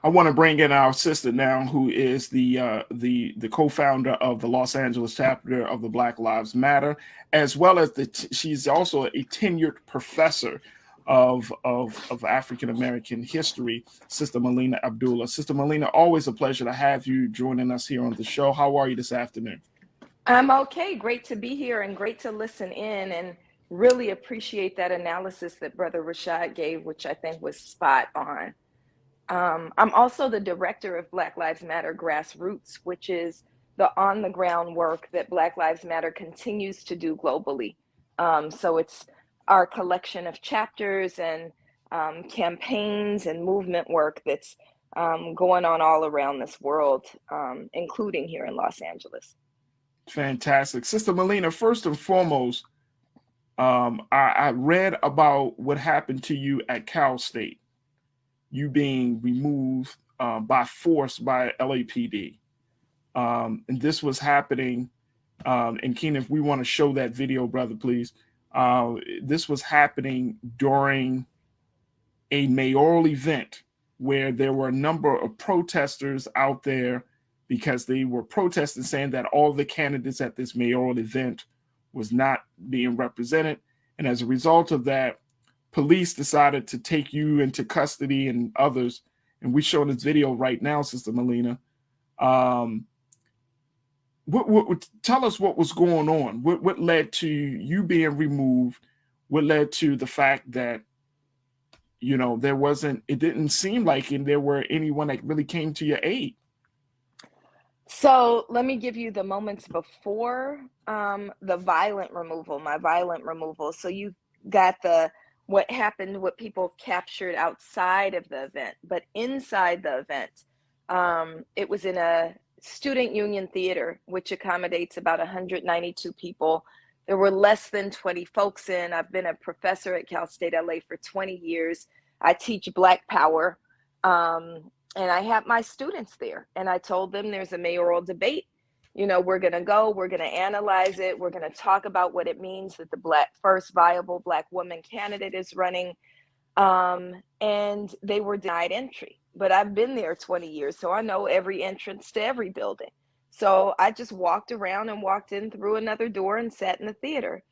I want to bring in our sister now, who is the co-founder of the Los Angeles chapter of the Black Lives Matter, as well as she's also a tenured professor of African American history, Sister Melina Abdullah. Sister Melina, always a pleasure to have you joining us here on the show. How are you this afternoon? I'm okay. Great to be here and great to listen in, and really appreciate that analysis that Brother Rashad gave, which I think was spot on. I'm also the director of Black Lives Matter Grassroots, which is the on the ground work that Black Lives Matter continues to do globally. So it's our collection of chapters and campaigns and movement work that's going on all around this world, including here in Los Angeles. Fantastic. Sister Melina, first and foremost, I read about what happened to you at Cal State, you being removed by force by LAPD. And this was happening, and Keenan, if we want to show that video, brother, please. This was happening during a mayoral event where there were a number of protesters out there because they were protesting, saying that all the candidates at this mayoral event was not being represented. And as a result of that, police decided to take you into custody and others. And we show this video right now, Sister Melina. Tell us what was going on. What led to you being removed? What led to the fact that, it didn't seem like there were anyone that really came to your aid? So let me give you the moments before the violent removal, my violent removal. So you got what happened, what people captured outside of the event, but inside the event, it was in a student union theater, which accommodates about 192 people. There were less than 20 folks in. I've been a professor at Cal State LA for 20 years. I teach Black Power. And I had my students there, and I told them there's a mayoral debate. We're going to go, we're going to analyze it. We're going to talk about what it means that the first viable Black woman candidate is running. And they were denied entry, but I've been there 20 years. So I know every entrance to every building. So I just walked around and walked in through another door and sat in the theater.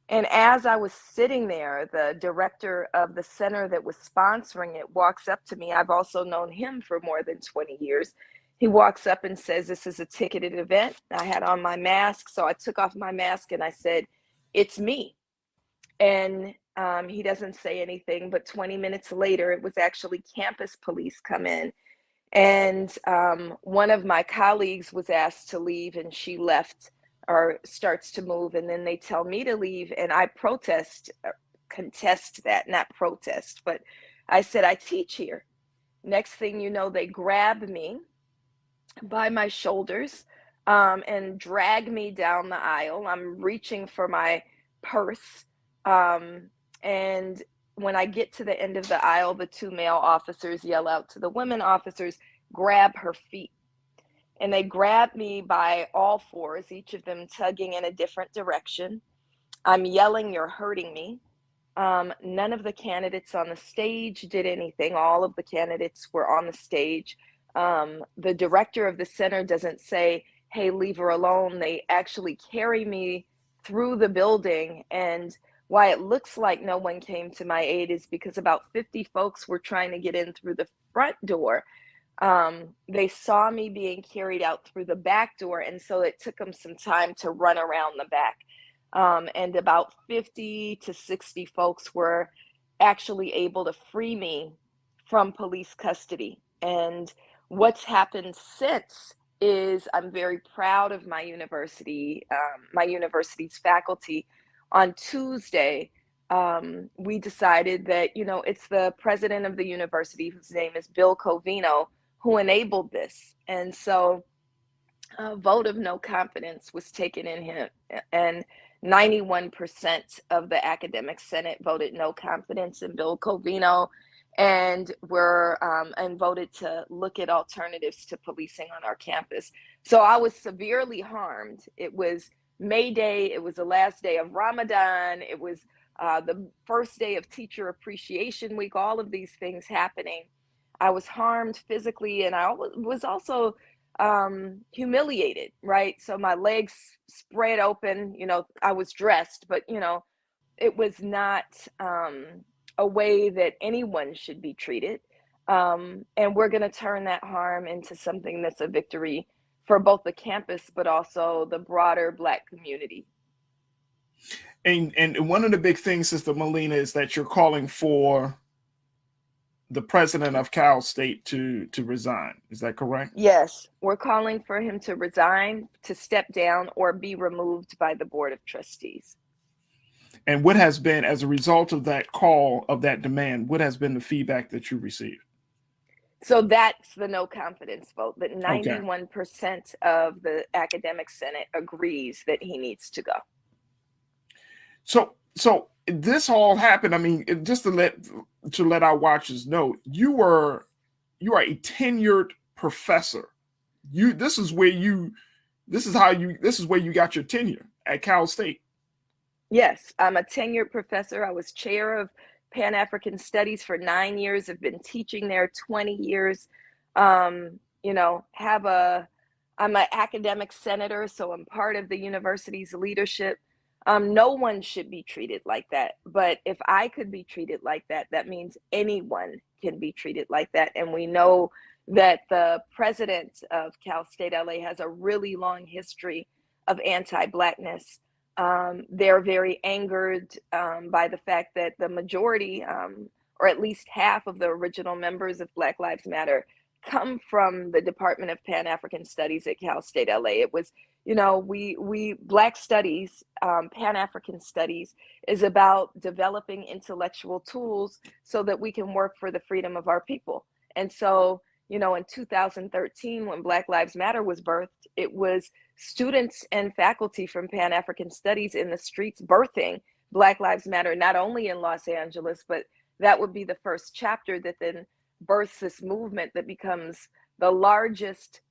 And as I was sitting there, the director of the center that was sponsoring it walks up to me. I've also known him for more than 20 years. He walks up and says, "This is a ticketed event." I had on my mask, so I took off my mask and I said, "It's me." And he doesn't say anything, but 20 minutes later, it was actually campus police come in. And one of my colleagues was asked to leave, and she left or starts to move, and then they tell me to leave, and I contest that, not protest, but I said, "I teach here." Next thing you know, they grab me by my shoulders and drag me down the aisle. I'm reaching for my purse, and when I get to the end of the aisle, the two male officers yell out to the women officers, "Grab her feet." And they grabbed me by all fours, each of them tugging in a different direction. I'm yelling, "You're hurting me." None of the candidates on the stage did anything. All of the candidates were on the stage. The director of the center doesn't say, "Hey, leave her alone." They actually carry me through the building. And why it looks like no one came to my aid is because about 50 folks were trying to get in through the front door. They saw me being carried out through the back door, and so it took them some time to run around the back. And about 50 to 60 folks were actually able to free me from police custody. And what's happened since is I'm very proud of my university's faculty. On Tuesday, we decided that, it's the president of the university, whose name is Bill Covino, who enabled this. And so a vote of no confidence was taken in him, and 91% of the academic senate voted no confidence in Bill Covino, and voted to look at alternatives to policing on our campus. So I was severely harmed. It was May Day. It was the last day of Ramadan. It was the first day of Teacher Appreciation Week, all of these things happening. I was harmed physically, and I was also humiliated, right? So my legs spread open, I was dressed, but it was not a way that anyone should be treated. And we're going to turn that harm into something that's a victory for both the campus, but also the broader Black community. And one of the big things, Sister Melina, is that you're calling for the president of Cal State to resign. Is that correct? Yes, we're calling for him to resign, to step down, or be removed by the Board of Trustees. And what has been, as a result of that call, of that demand, what has been the feedback that you received? So that's the no confidence vote, that Okay. 91% of the academic senate agrees that he needs to go. So this all happened. I mean, just to let our watchers know, you are a tenured professor. This is where you got your tenure at Cal State. Yes, I'm a tenured professor. I was chair of Pan-African Studies for 9 years. I've been teaching there 20 years. I'm an academic senator, so I'm part of the university's leadership. No one should be treated like that. But if I could be treated like that, that means anyone can be treated like that. And we know that the president of Cal State LA has a really long history of anti-Blackness. They're very angered by the fact that the majority, or at least half of the original members of Black Lives Matter, come from the Department of Pan-African Studies at Cal State LA. It was, we Black studies, Pan-African studies is about developing intellectual tools so that we can work for the freedom of our people. And so, in 2013, when Black Lives Matter was birthed, it was students and faculty from Pan-African Studies in the streets birthing Black Lives Matter, not only in Los Angeles, but that would be the first chapter that then births this movement that becomes the largest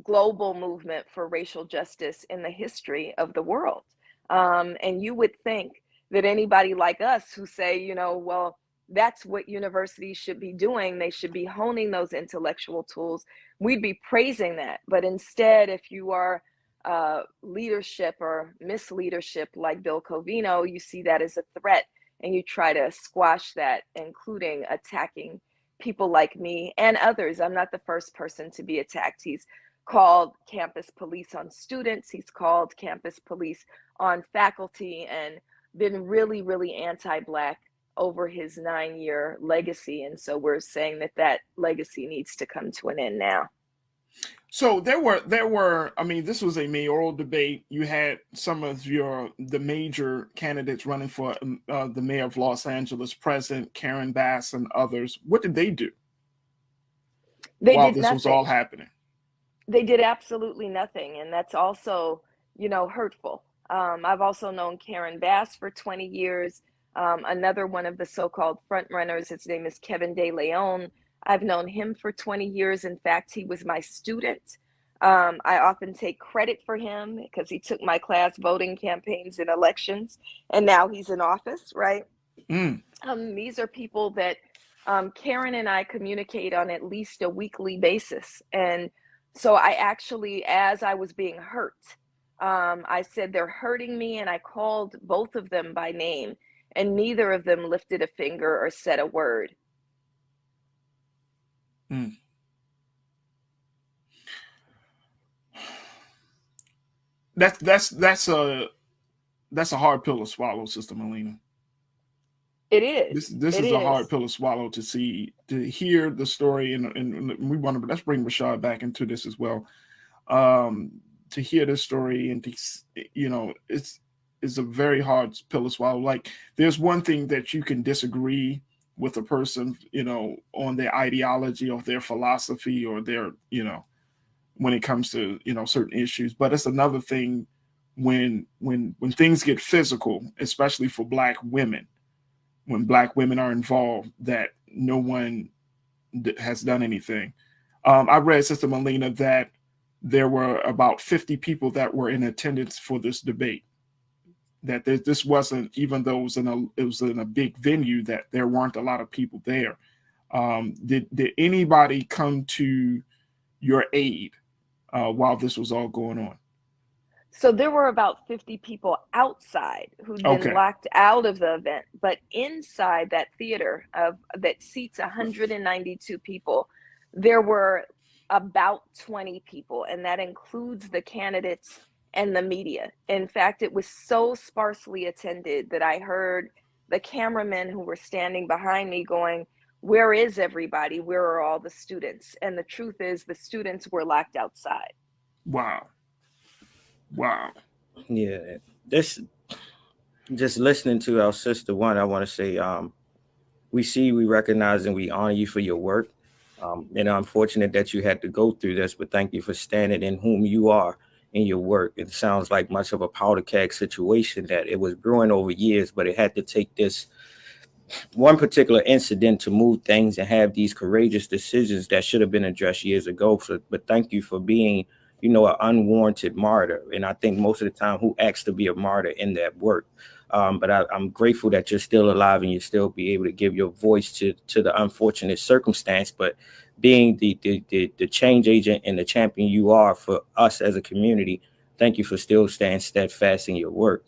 global movement for racial justice in the history of the world. And you would think that anybody like us who say, well, that's what universities should be doing. They should be honing those intellectual tools. We'd be praising that. But instead, if you are leadership or misleadership like Bill Covino, you see that as a threat and you try to squash that, including attacking people like me and others. I'm not the first person to be attacked. He's called campus police on students. He's called campus police on faculty and been really, really anti-Black over his 9-year legacy. And so we're saying that legacy needs to come to an end now. So there were, I mean, this was a mayoral debate. You had some of the major candidates running for the mayor of Los Angeles, President Karen Bass and others. What did they do while this was all happening? They did absolutely nothing. And that's also, hurtful. I've also known Karen Bass for 20 years. Another one of the so-called front runners, his name is Kevin De Leon. I've known him for 20 years. In fact, he was my student. I often take credit for him because he took my class voting campaigns and elections, and now he's in office, right? These are people that Karen and I communicate on at least a weekly basis. And so I actually, as I was being hurt, I said, they're hurting me, and I called both of them by name, and neither of them lifted a finger or said a word. That's a hard pill to swallow, Sister Melina. It is. This is a hard pill to swallow, to hear the story, and we want to, let's bring Rashad back into this as well. To hear this story, and it's a very hard pill to swallow. Like, there's one thing that you can disagree with a person, on their ideology or their philosophy or their, when it comes to, certain issues. But it's another thing when things get physical, especially for Black women, when Black women are involved, that no one has done anything. I read, Sister Melina, that there were about 50 people that were in attendance for this debate. That this wasn't, even though it was in a big venue, that there weren't a lot of people there. Did anybody come to your aid while this was all going on? So there were about 50 people outside who then Okay. locked out of the event, but inside that theater that seats 192 people, there were about 20 people, and that includes the candidates and the media. In fact, it was so sparsely attended that I heard the cameramen who were standing behind me going, "Where is everybody? Where are all the students?" And the truth is, the students were locked outside. Wow. Wow. Yeah, this just listening to our sister one, I want to say, we see, we recognize, and we honor you for your work. And I'm fortunate that you had to go through this, but thank you for standing in whom you are in your work. It sounds like much of a powder keg situation that it was brewing over years, but it had to take this one particular incident to move things and have these courageous decisions that should have been addressed years ago. So, but thank you for being, an unwarranted martyr. And I think most of the time, who acts to be a martyr in that work. But I'm grateful that you're still alive and you still be able to give your voice to the unfortunate circumstance. But being the change agent and the champion you are for us as a community, thank you for still staying steadfast in your work.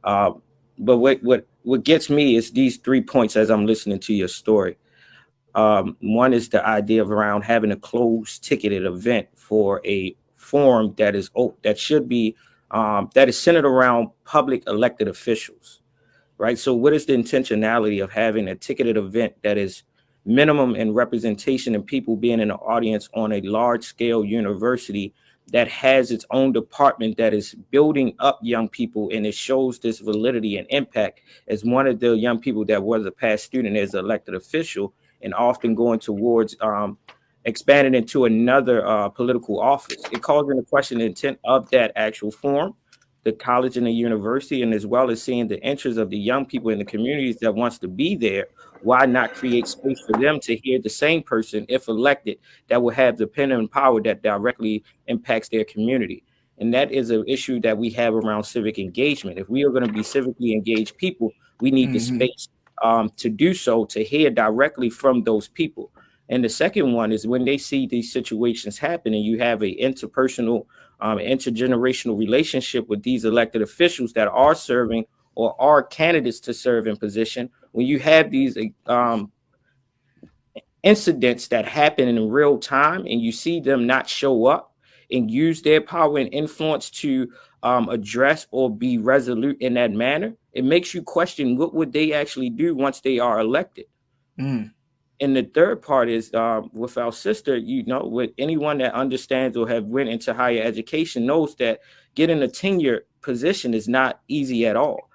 Um, but what gets me is these 3 points as I'm listening to your story. One is the idea of around having a closed ticketed event for a forum that should be that is centered around public elected officials, right? So what is the intentionality of having a ticketed event that is minimum in representation and people being in the audience on a large scale university that has its own department that is building up young people, and it shows this validity and impact as one of the young people that was a past student as an elected official and often going towards expanding into another political office. It calls into question the intent of that actual forum, the college and the university, and as well as seeing the interests of the young people in the communities that wants to be there. Why not create space for them to hear the same person, if elected, that will have the pen and power that directly impacts their community? And that is an issue that we have around civic engagement. If we are going to be civically engaged people, we need the Mm-hmm. space to do so, to hear directly from those people. And the second one is when they see these situations happen and you have a interpersonal, intergenerational relationship with these elected officials that are serving or are candidates to serve in position. When you have these incidents that happen in real time and you see them not show up and use their power and influence to address or be resolute in that manner, it makes you question what would they actually do once they are elected. Mm. And the third part is with our sister, with anyone that understands or have went into higher education knows that getting a tenure position is not easy at all.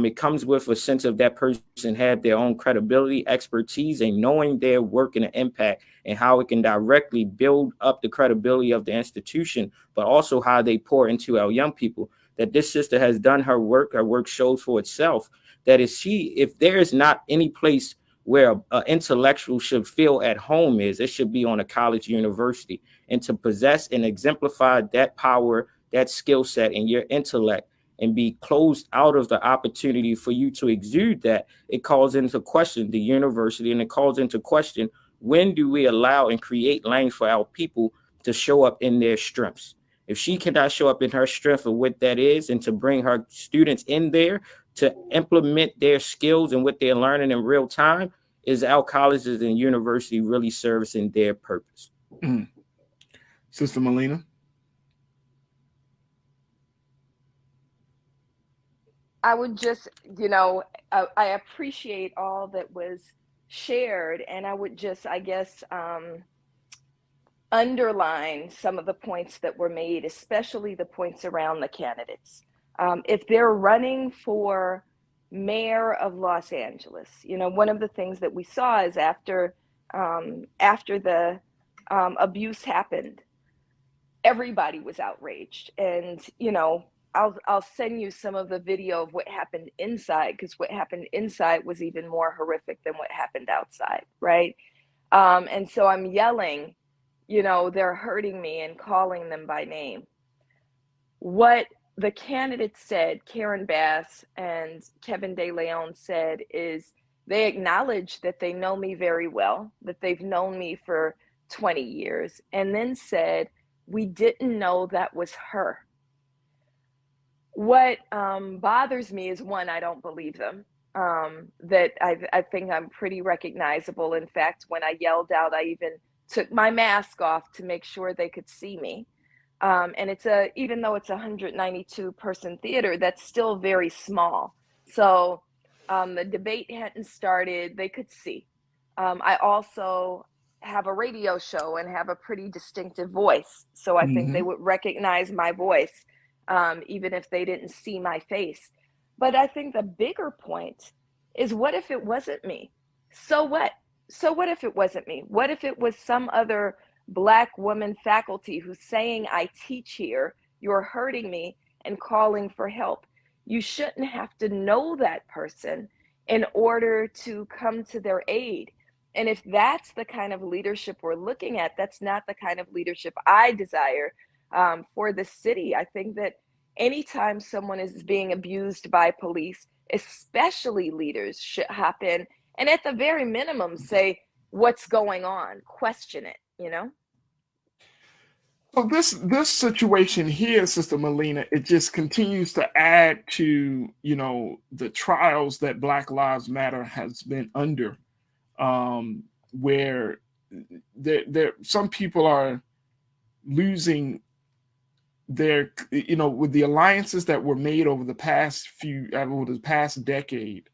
It comes with a sense of that person have their own credibility, expertise, and knowing their work and the impact and how it can directly build up the credibility of the institution, but also how they pour into our young people. That this sister has done her work shows for itself. That if there is not any place where an intellectual should feel at home is, it should be on a college university. And to possess and exemplify that power, that skill set, and your intellect, and be closed out of the opportunity for you to exude that, it calls into question the university, and it calls into question, when do we allow and create lanes for our people to show up in their strengths? If she cannot show up in her strength of what that is, and to bring her students in there to implement their skills and what they're learning in real time, is our colleges and university really servicing their purpose? Mm. Sister Melina. I would just, I appreciate all that was shared, and I would just, I guess, underline some of the points that were made, especially the points around the candidates. If they're running for mayor of Los Angeles, one of the things that we saw is after the abuse happened, everybody was outraged, and I'll send you some of the video of what happened inside, because what happened inside was even more horrific than what happened outside, right? And so I'm yelling, they're hurting me, and calling them by name. What the candidates said, Karen Bass and Kevin De Leon said, is They acknowledged that they know me very well, that they've known me for 20 years, and then said, we didn't know that was her. What bothers me is, one, I don't believe them. That I think I'm pretty recognizable. In fact, when I yelled out, I even took my mask off to make sure they could see me. And even though it's a 192 person theater, that's still very small. So the debate hadn't started, they could see. I also have a radio show and have a pretty distinctive voice. So I think they would recognize my voice, even if they didn't see my face. But I think the bigger point is, what if it wasn't me? So what? So what if it wasn't me? What if it was some other Black woman faculty who's saying, I teach here, you're hurting me, and calling for help? You shouldn't have to know that person in order to come to their aid. And if that's the kind of leadership we're looking at, that's not the kind of leadership I desire for the city. I think that anytime someone is being abused by police, especially leaders, should hop in and at the very minimum say, what's going on? Question it, you know? So this situation here, Sister Melina, it just continues to add to, you know, the trials that Black Lives Matter has been under, where there some people are losing their, you know, with the alliances that were made over the past decade,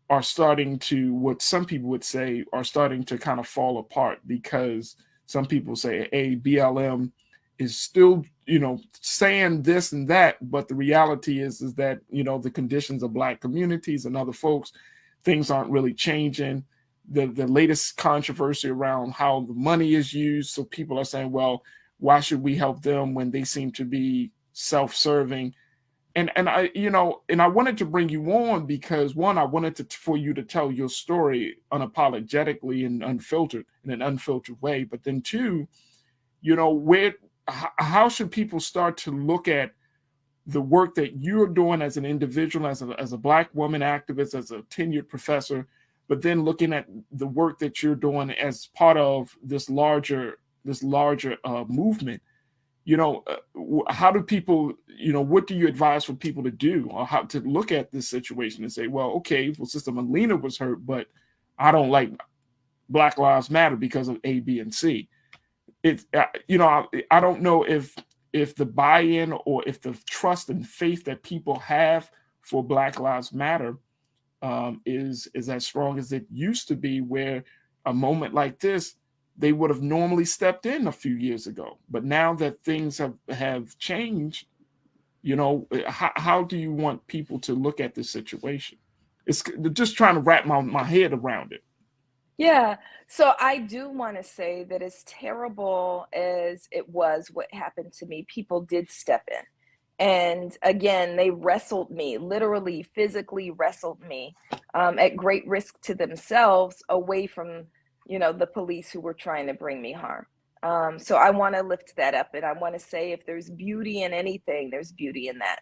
are starting to, what some people would say, are starting to kind of fall apart, because some people say, hey, BLM is still, you know, saying this and that, but the reality is that, you know, the conditions of Black communities and other folks, things aren't really changing. The latest controversy around how the money is used, so people are saying, well, why should we help them when they seem to be self-serving? And I, you know, and I wanted to bring you on because, one, I wanted for you to tell your story unapologetically and unfiltered, in an unfiltered way. But then two, you know, how should people start to look at the work that you're doing as an individual, as a Black woman activist, as a tenured professor, but then looking at the work that you're doing as part of this larger movement? You know, how do people, you know, what do you advise for people to do, or how to look at this situation and say, well, okay, well, Sister Melina was hurt, but I don't like Black Lives Matter because of A, B, and C. It's, you know, I don't know if the buy-in or if the trust and faith that people have for Black Lives Matter is as strong as it used to be, where a moment like this, they would have normally stepped in a few years ago. But now that things have changed, you know, how do you want people to look at this situation? It's just trying to wrap my head around it. Yeah. So I do want to say that, as terrible as it was what happened to me, people did step in. And again, they wrestled me, literally, physically wrestled me, at great risk to themselves, away from, you know, the police who were trying to bring me harm. So I want to lift that up, and I want to say, if there's beauty in anything, there's beauty in that.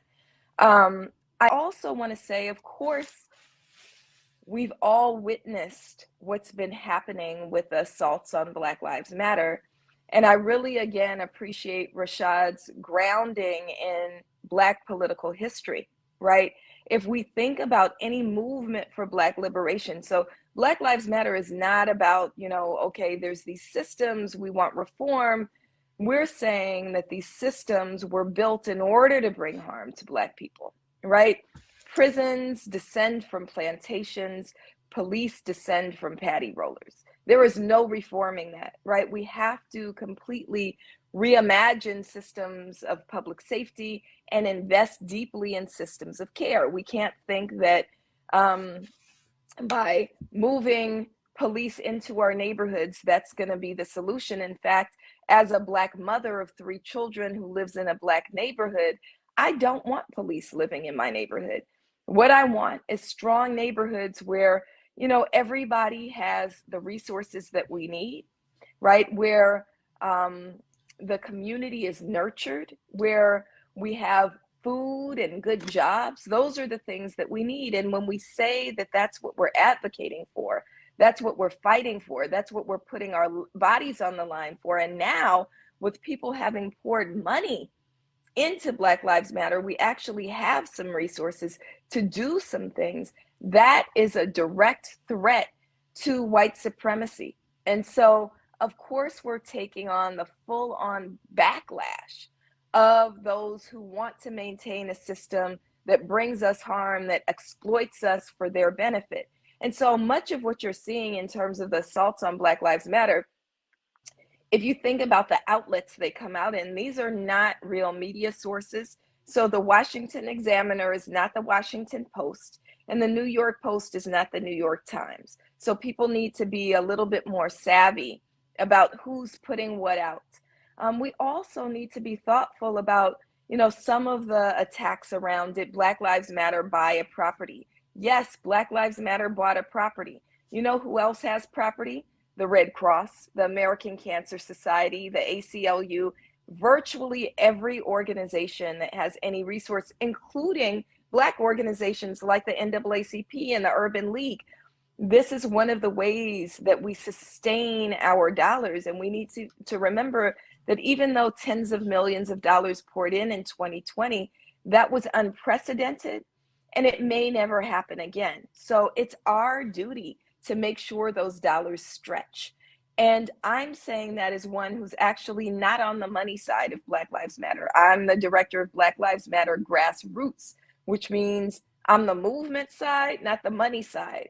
I also want to say, of course, we've all witnessed what's been happening with the assaults on Black Lives Matter. And I really, again, appreciate Rashad's grounding in Black political history, right? If we think about any movement for Black liberation, so Black Lives Matter is not about, you know, okay, there's these systems, we want reform. We're saying that these systems were built in order to bring harm to Black people, right? Prisons descend from plantations, police descend from paddy rollers. There is no reforming that, right? We have to completely reimagine systems of public safety and invest deeply in systems of care. We can't think that by moving police into our neighborhoods, that's going to be the solution. In fact, as a Black mother of 3 children who lives in a Black neighborhood, I don't want police living in my neighborhood. What I want is strong neighborhoods where, you know, everybody has the resources that we need, right? Where the community is nurtured, where we have food and good jobs, those are the things that we need. And when we say that that's what we're advocating for, that's what we're fighting for, that's what we're putting our bodies on the line for. And now, with people having poured money into Black Lives Matter, we actually have some resources to do some things. That is a direct threat to white supremacy. And so, of course, we're taking on the full-on backlash of those who want to maintain a system that brings us harm, that exploits us for their benefit. And so much of what you're seeing in terms of the assaults on Black Lives Matter, if you think about the outlets they come out in, these are not real media sources. So the Washington Examiner is not the Washington Post, and the New York Post is not the New York Times. So people need to be a little bit more savvy about who's putting what out. We also need to be thoughtful about, some of the attacks around, did Black Lives Matter buy a property? Yes, Black Lives Matter bought a property. You know who else has property? The Red Cross, the American Cancer Society, the ACLU, virtually every organization that has any resource, including Black organizations like the NAACP and the Urban League. This is one of the ways that we sustain our dollars. And we need to remember that even though tens of millions of dollars poured in 2020, that was unprecedented and it may never happen again. So it's our duty to make sure those dollars stretch. And I'm saying that as one who's actually not on the money side of Black Lives Matter. I'm the director of Black Lives Matter Grassroots, which means I'm the movement side, not the money side.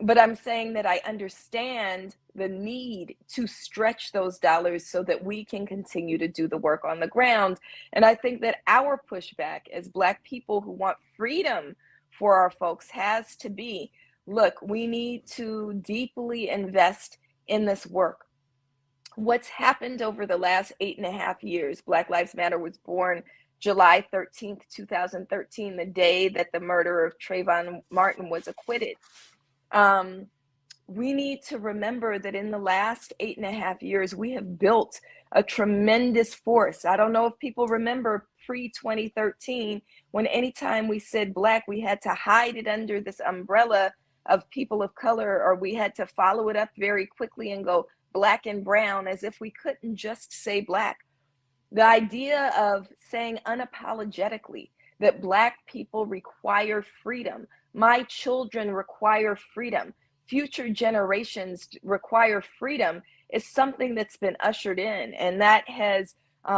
But I'm saying that I understand the need to stretch those dollars so that we can continue to do the work on the ground. And I think that our pushback as Black people who want freedom for our folks has to be, look, we need to deeply invest in this work. What's happened over the last 8.5 years, Black Lives Matter was born July 13th, 2013, the day that the murderer of Trayvon Martin was acquitted. We need to remember that in the last 8.5 years, we have built a tremendous force. I don't know if people remember pre-2013, when anytime we said Black, we had to hide it under this umbrella of people of color, or we had to follow it up very quickly and go Black and brown, as if we couldn't just say Black. The idea of saying unapologetically that Black people require freedom, my children require freedom, future generations require freedom, is something that's been ushered in. And that has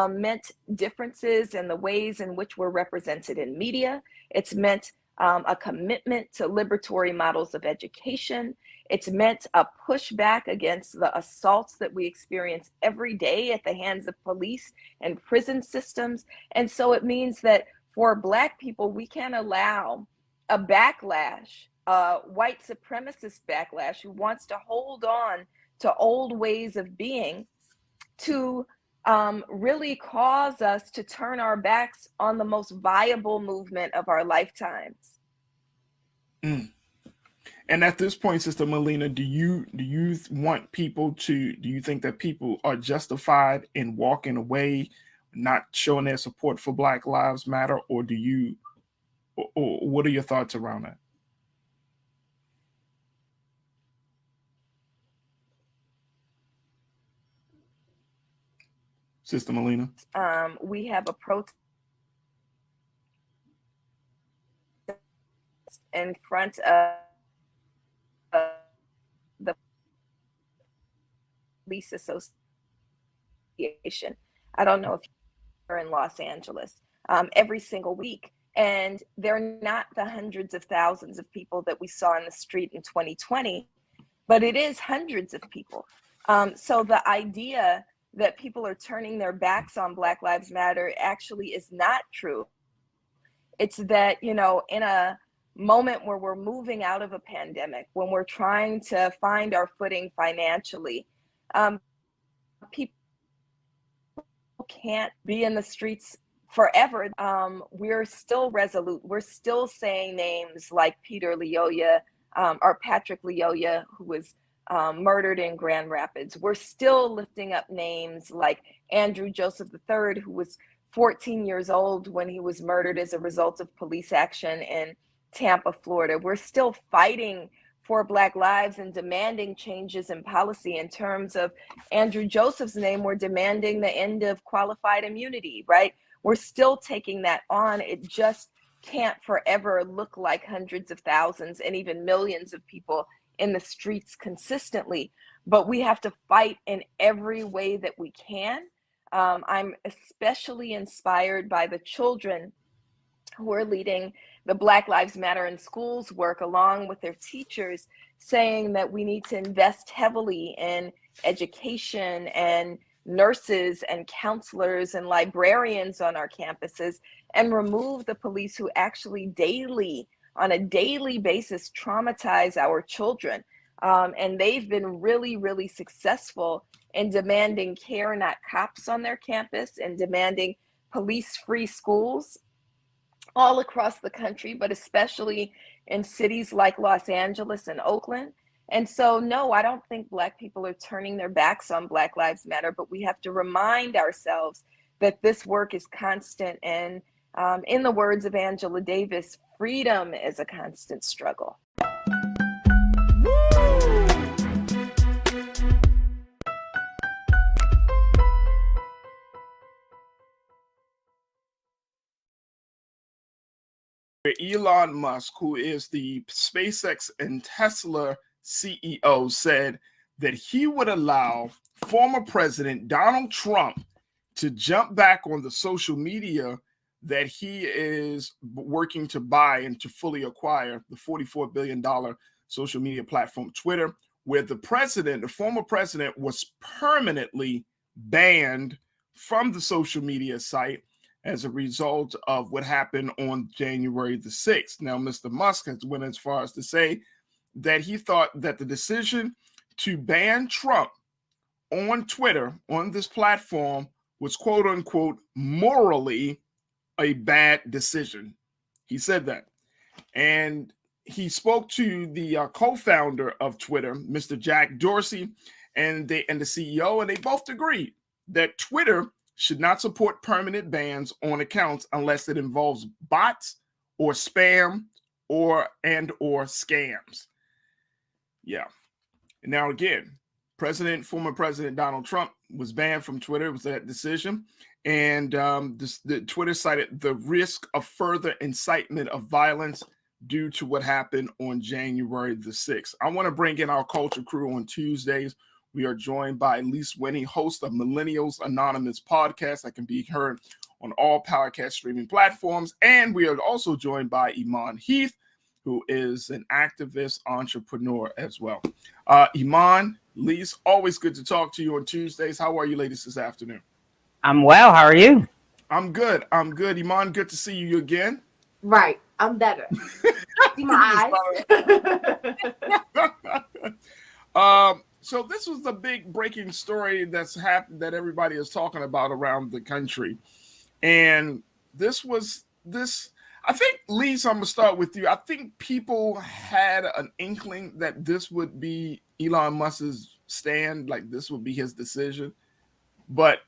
meant differences in the ways in which we're represented in media. It's meant a commitment to liberatory models of education. It's meant a pushback against the assaults that we experience every day at the hands of police and prison systems. And so it means that for Black people, we can't allow a backlash, white supremacist backlash, who wants to hold on to old ways of being, to really cause us to turn our backs on the most viable movement of our lifetimes. Mm. And at this point, Sister Melina, do you want people to, do you think that people are justified in walking away, not showing their support for Black Lives Matter, or do you, or what are your thoughts around that? Sister Melina? We have a protest in front of the Police Association. I don't know if you're in Los Angeles, every single week. And they're not the hundreds of thousands of people that we saw in the street in 2020, but it is hundreds of people. So the idea that people are turning their backs on Black Lives Matter actually is not true. It's that, in a moment where we're moving out of a pandemic, when we're trying to find our footing financially, people can't be in the streets forever. We're still resolute. We're still saying names like Peter Leoya, or Patrick Leoya, who was murdered in Grand Rapids. We're still lifting up names like Andrew Joseph III, who was 14 years old when he was murdered as a result of police action in Tampa, Florida. We're still fighting for Black lives and demanding changes in policy. In terms of Andrew Joseph's name, we're demanding the end of qualified immunity, right? We're still taking that on. It just can't forever look like hundreds of thousands and even millions of people in the streets consistently. But we have to fight in every way that we can. I'm especially inspired by the children who are leading the Black Lives Matter in Schools work along with their teachers, saying that we need to invest heavily in education and nurses and counselors and librarians on our campuses, and remove the police who actually on a daily basis, traumatize our children. And they've been really, really successful in demanding care, not cops on their campus, and demanding police-free schools all across the country, but especially in cities like Los Angeles and Oakland. And so, no, I don't think Black people are turning their backs on Black Lives Matter, but we have to remind ourselves that this work is constant. And in the words of Angela Davis, freedom is a constant struggle. Elon Musk, who is the SpaceX and Tesla CEO, said that he would allow former President Donald Trump to jump back on the social media that he is working to buy and to fully acquire, the $44 billion social media platform Twitter, where the former president, was permanently banned from the social media site as a result of what happened on January the 6th. Now, Mr. Musk has went as far as to say that he thought that the decision to ban Trump on Twitter, on this platform, was quote unquote morally a bad decision. He said that. And he spoke to the co-founder of Twitter, Mr. Jack Dorsey, and the CEO, and they both agreed that Twitter should not support permanent bans on accounts unless it involves bots or spam or scams. Yeah. Now again, former President Donald Trump was banned from Twitter. It was that decision. And the Twitter cited the risk of further incitement of violence due to what happened on January the 6th. I want to bring in our culture crew on Tuesdays. We are joined by Lise Winnie, host of Millennials Anonymous podcast that can be heard on all podcast streaming platforms. And we are also joined by Iman Heath, who is an activist entrepreneur as well. Iman, Lise, always good to talk to you on Tuesdays. How are you ladies this afternoon? I'm well. How are you? I'm good. Iman, good to see you again. Right. I'm better. See my eyes. So this was the big breaking story that's happened that everybody is talking about around the country. And I think, Lise, I'm going to start with you. I think people had an inkling that this would be Elon Musk's stand, like this would be his decision. But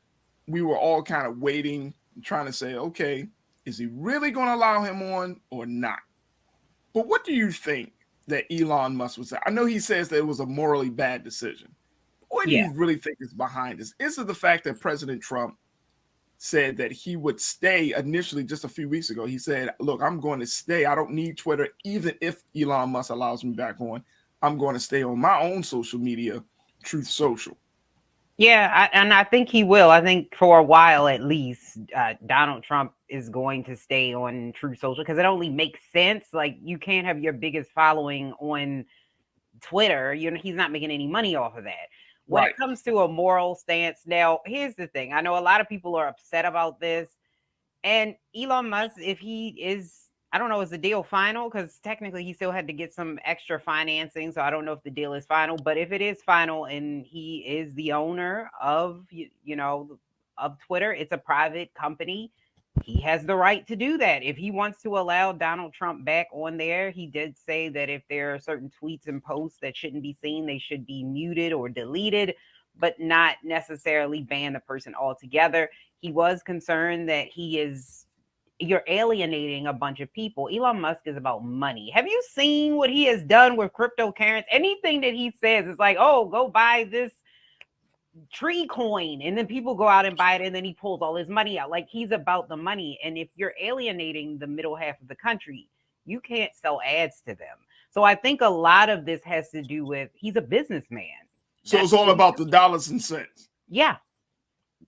we were all kind of waiting, trying to say, okay, is he really going to allow him on or not? But what do you think that Elon Musk would say? I know he says that it was a morally bad decision. What do you really think is behind this? Is it the fact that President Trump said that he would stay initially just a few weeks ago? He said, look, I'm going to stay. I don't need Twitter. Even if Elon Musk allows me back on, I'm going to stay on my own social media, Truth Social. Yeah, and I think he will. I think for a while at least, Donald Trump is going to stay on Truth Social because it only makes sense. Like, you can't have your biggest following on Twitter. He's not making any money off of that. When it comes to a moral stance, now, here's the thing. I know a lot of people are upset about this. And Elon Musk, if he is, I don't know, is the deal final? Because technically he still had to get some extra financing. So I don't know if the deal is final. But if it is final and he is the owner of, of Twitter, it's a private company. He has the right to do that. If he wants to allow Donald Trump back on there, he did say that if there are certain tweets and posts that shouldn't be seen, they should be muted or deleted. but not necessarily ban the person altogether. He was concerned that you're alienating a bunch of people. Elon Musk is about money. Have you seen what he has done with cryptocurrency? Anything that he says is like, oh, go buy this tree coin, and then people go out and buy it, and then he pulls all his money out. Like, he's about the money. And if you're alienating the middle half of the country, you can't sell ads to them. So I think a lot of this has to do with, he's a businessman. So it's all about the dollars and cents. Yeah,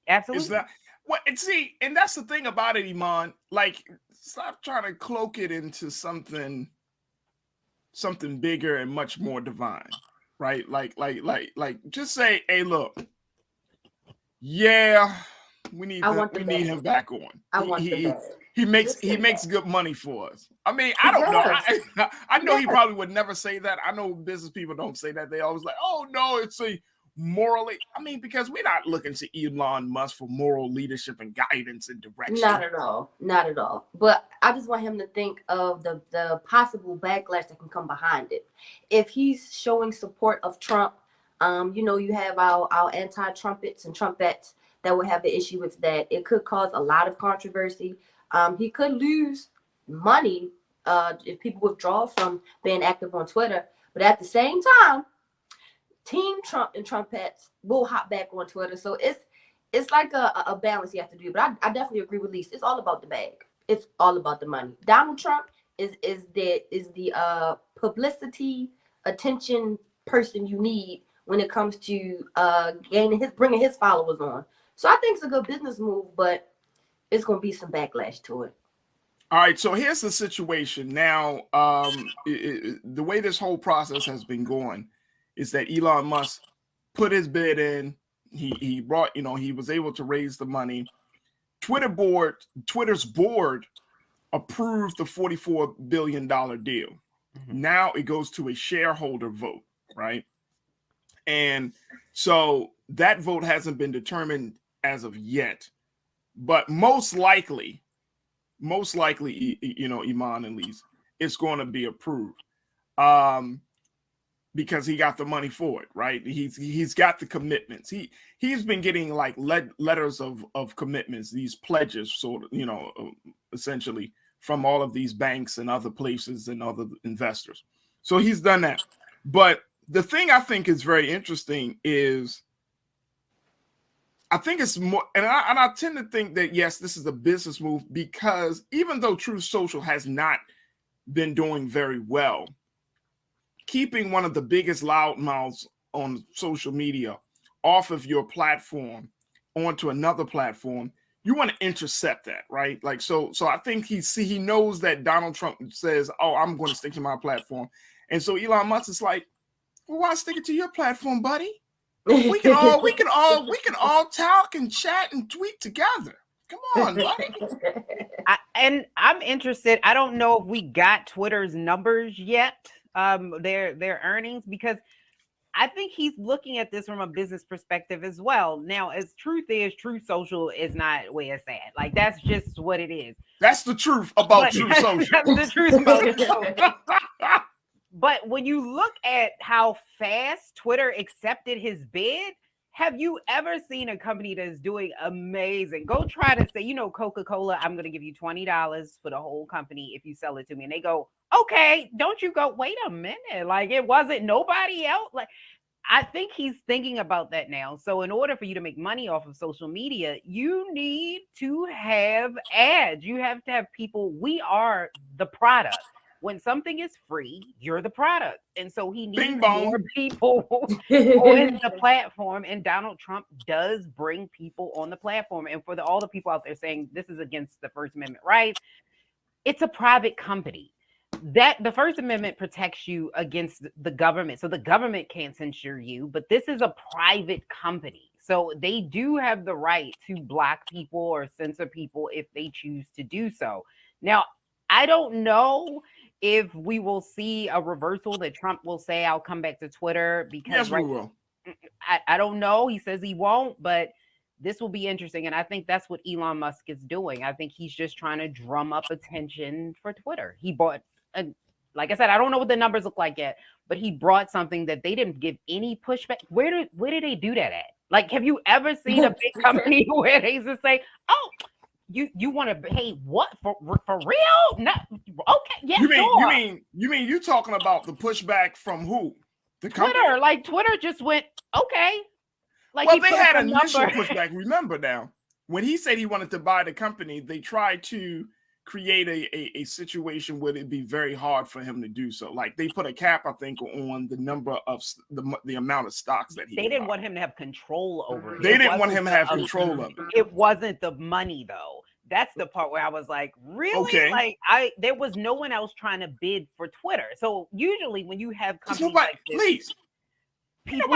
absolutely. Is that what? And see, and that's the thing about it, Iman. Like, stop trying to cloak it into something bigger and much more divine, right? Like, just say, hey, look, yeah, we need him back on. He makes good money for us. I mean, I don't know. I know he probably would never say that. I know business people don't say that. They always like, oh no, it's a morally. I mean, because we're not looking to Elon Musk for moral leadership and guidance and direction. Not at all. But I just want him to think of the possible backlash that can come behind it. If he's showing support of Trump, you have our anti-trumpets and trumpettes that will have the issue with that. It could cause a lot of controversy. He could lose money if people withdraw from being active on Twitter. But at the same time, Team Trump and trumpettes will hop back on Twitter. So it's like a balance you have to do. But I definitely agree with Lisa. It's all about the bag. It's all about the money. Donald Trump is the publicity attention person you need when it comes to bringing his followers on. So I think it's a good business move, but it's going to be some backlash to it. All right, so here's the situation now. The way this whole process has been going is that Elon Musk put his bid in. He brought, he was able to raise the money. Twitter's board approved the $44 billion deal. Mm-hmm. Now it goes to a shareholder vote, right? And so that vote hasn't been determined as of yet, but most likely, Iman and Lise, it's going to be approved because he got the money for it, right? He's got the commitments. He's been getting like letters of commitments, these pledges, sort of, essentially from all of these banks and other places and other investors. So he's done that. But the thing I think is very interesting is, I think it's more, and I tend to think that, yes, this is a business move, because even though Truth Social has not been doing very well, keeping one of the biggest loudmouths on social media off of your platform onto another platform, you want to intercept that, right? Like, so I think he knows that Donald Trump says, oh, I'm going to stick to my platform. And so Elon Musk is like, well, why stick it to your platform, buddy? We can all talk and chat and tweet together. Come on, buddy. And I'm interested. I don't know if we got Twitter's numbers yet, their earnings, because I think he's looking at this from a business perspective as well. Now, as Truth Social is not where it's at. Like, that's just what it is. That's the truth about Truth Social. That's the truth about it. But when you look at how fast Twitter accepted his bid, have you ever seen a company that's doing amazing? Go try to say, Coca-Cola, I'm going to give you $20 for the whole company if you sell it to me. And they go, okay, don't you go, wait a minute. Like, it wasn't nobody else. Like, I think he's thinking about that now. So in order for you to make money off of social media, you need to have ads. You have to have people. We are the product. When something is free, you're the product. And so he needs more people on the platform. And Donald Trump does bring people on the platform. And for all the people out there saying this is against the First Amendment rights, it's a private company. That the First Amendment protects you against the government. So the government can't censure you, but this is a private company. So they do have the right to block people or censor people if they choose to do so. Now, I don't know if we will see a reversal that Trump will say, I'll come back to Twitter, because yes, we will. I don't know. He says he won't, but this will be interesting. And I think that's what Elon Musk is doing. I think he's just trying to drum up attention for Twitter. He bought, like I said, I don't know what the numbers look like yet, but he brought something that they didn't give any pushback. Where did they do that at? Like, have you ever seen a big company where they just say, "Oh, you want to pay what for real? No, okay, yeah, You mean you talking about the pushback from who? The Twitter, company? like Twitter just went okay. Like, well, he they put had a initial number. pushback. Remember now, when he said he wanted to buy the company, they tried to create a situation where it'd be very hard for him to do so. Like they put a cap, I think, on the number of the amount of stocks that he. They didn't want him to have control over it. They didn't want him to have control of it. It wasn't the money though. That's the part where I was like, really? Okay. Like there was no one else trying to bid for Twitter. So usually when you have companies nobody, like this, please, people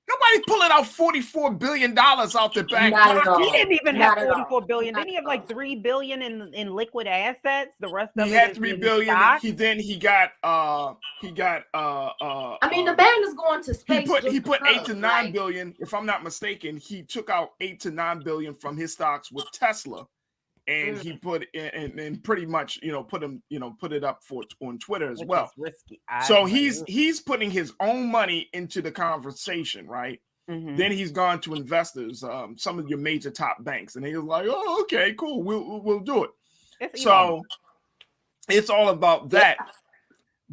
nobody pulling out $44 billion out the back. He didn't even have $44 billion. Didn't he have like $3 billion in liquid assets? The rest of he it had is $3 billion. stocks. He got I mean, the band is going to space. He put 8 to 9 billion, if I'm not mistaken. He took out 8 to 9 billion from his stocks with Tesla, and he put and pretty much put it up on Twitter as well. Risky. So he's putting his own money into the conversation, right? Mm-hmm. Then he's gone to investors, some of your major top banks, and he's like, "Oh, okay, cool, we'll do it." So it's all about that,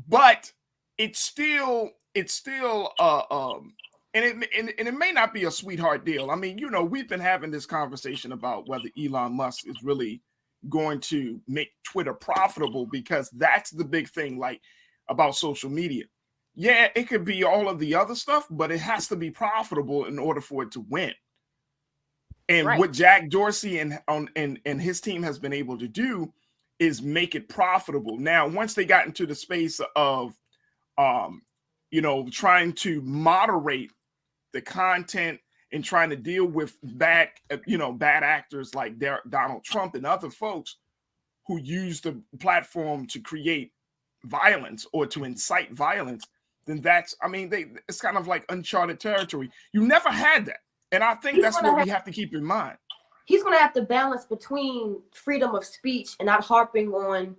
but it's still and it may not be a sweetheart deal. I mean, we've been having this conversation about whether Elon Musk is really going to make Twitter profitable, because that's the big thing, like about social media. Yeah, it could be all of the other stuff, but it has to be profitable in order for it to win. And what Jack Dorsey and his team has been able to do is make it profitable. Now, once they got into the space of, trying to moderate the content and trying to deal with bad actors like Donald Trump and other folks who use the platform to create violence or to incite violence, then it's kind of like uncharted territory. You never had that. And I think that's what we have to keep in mind. He's going to have to balance between freedom of speech and not harping on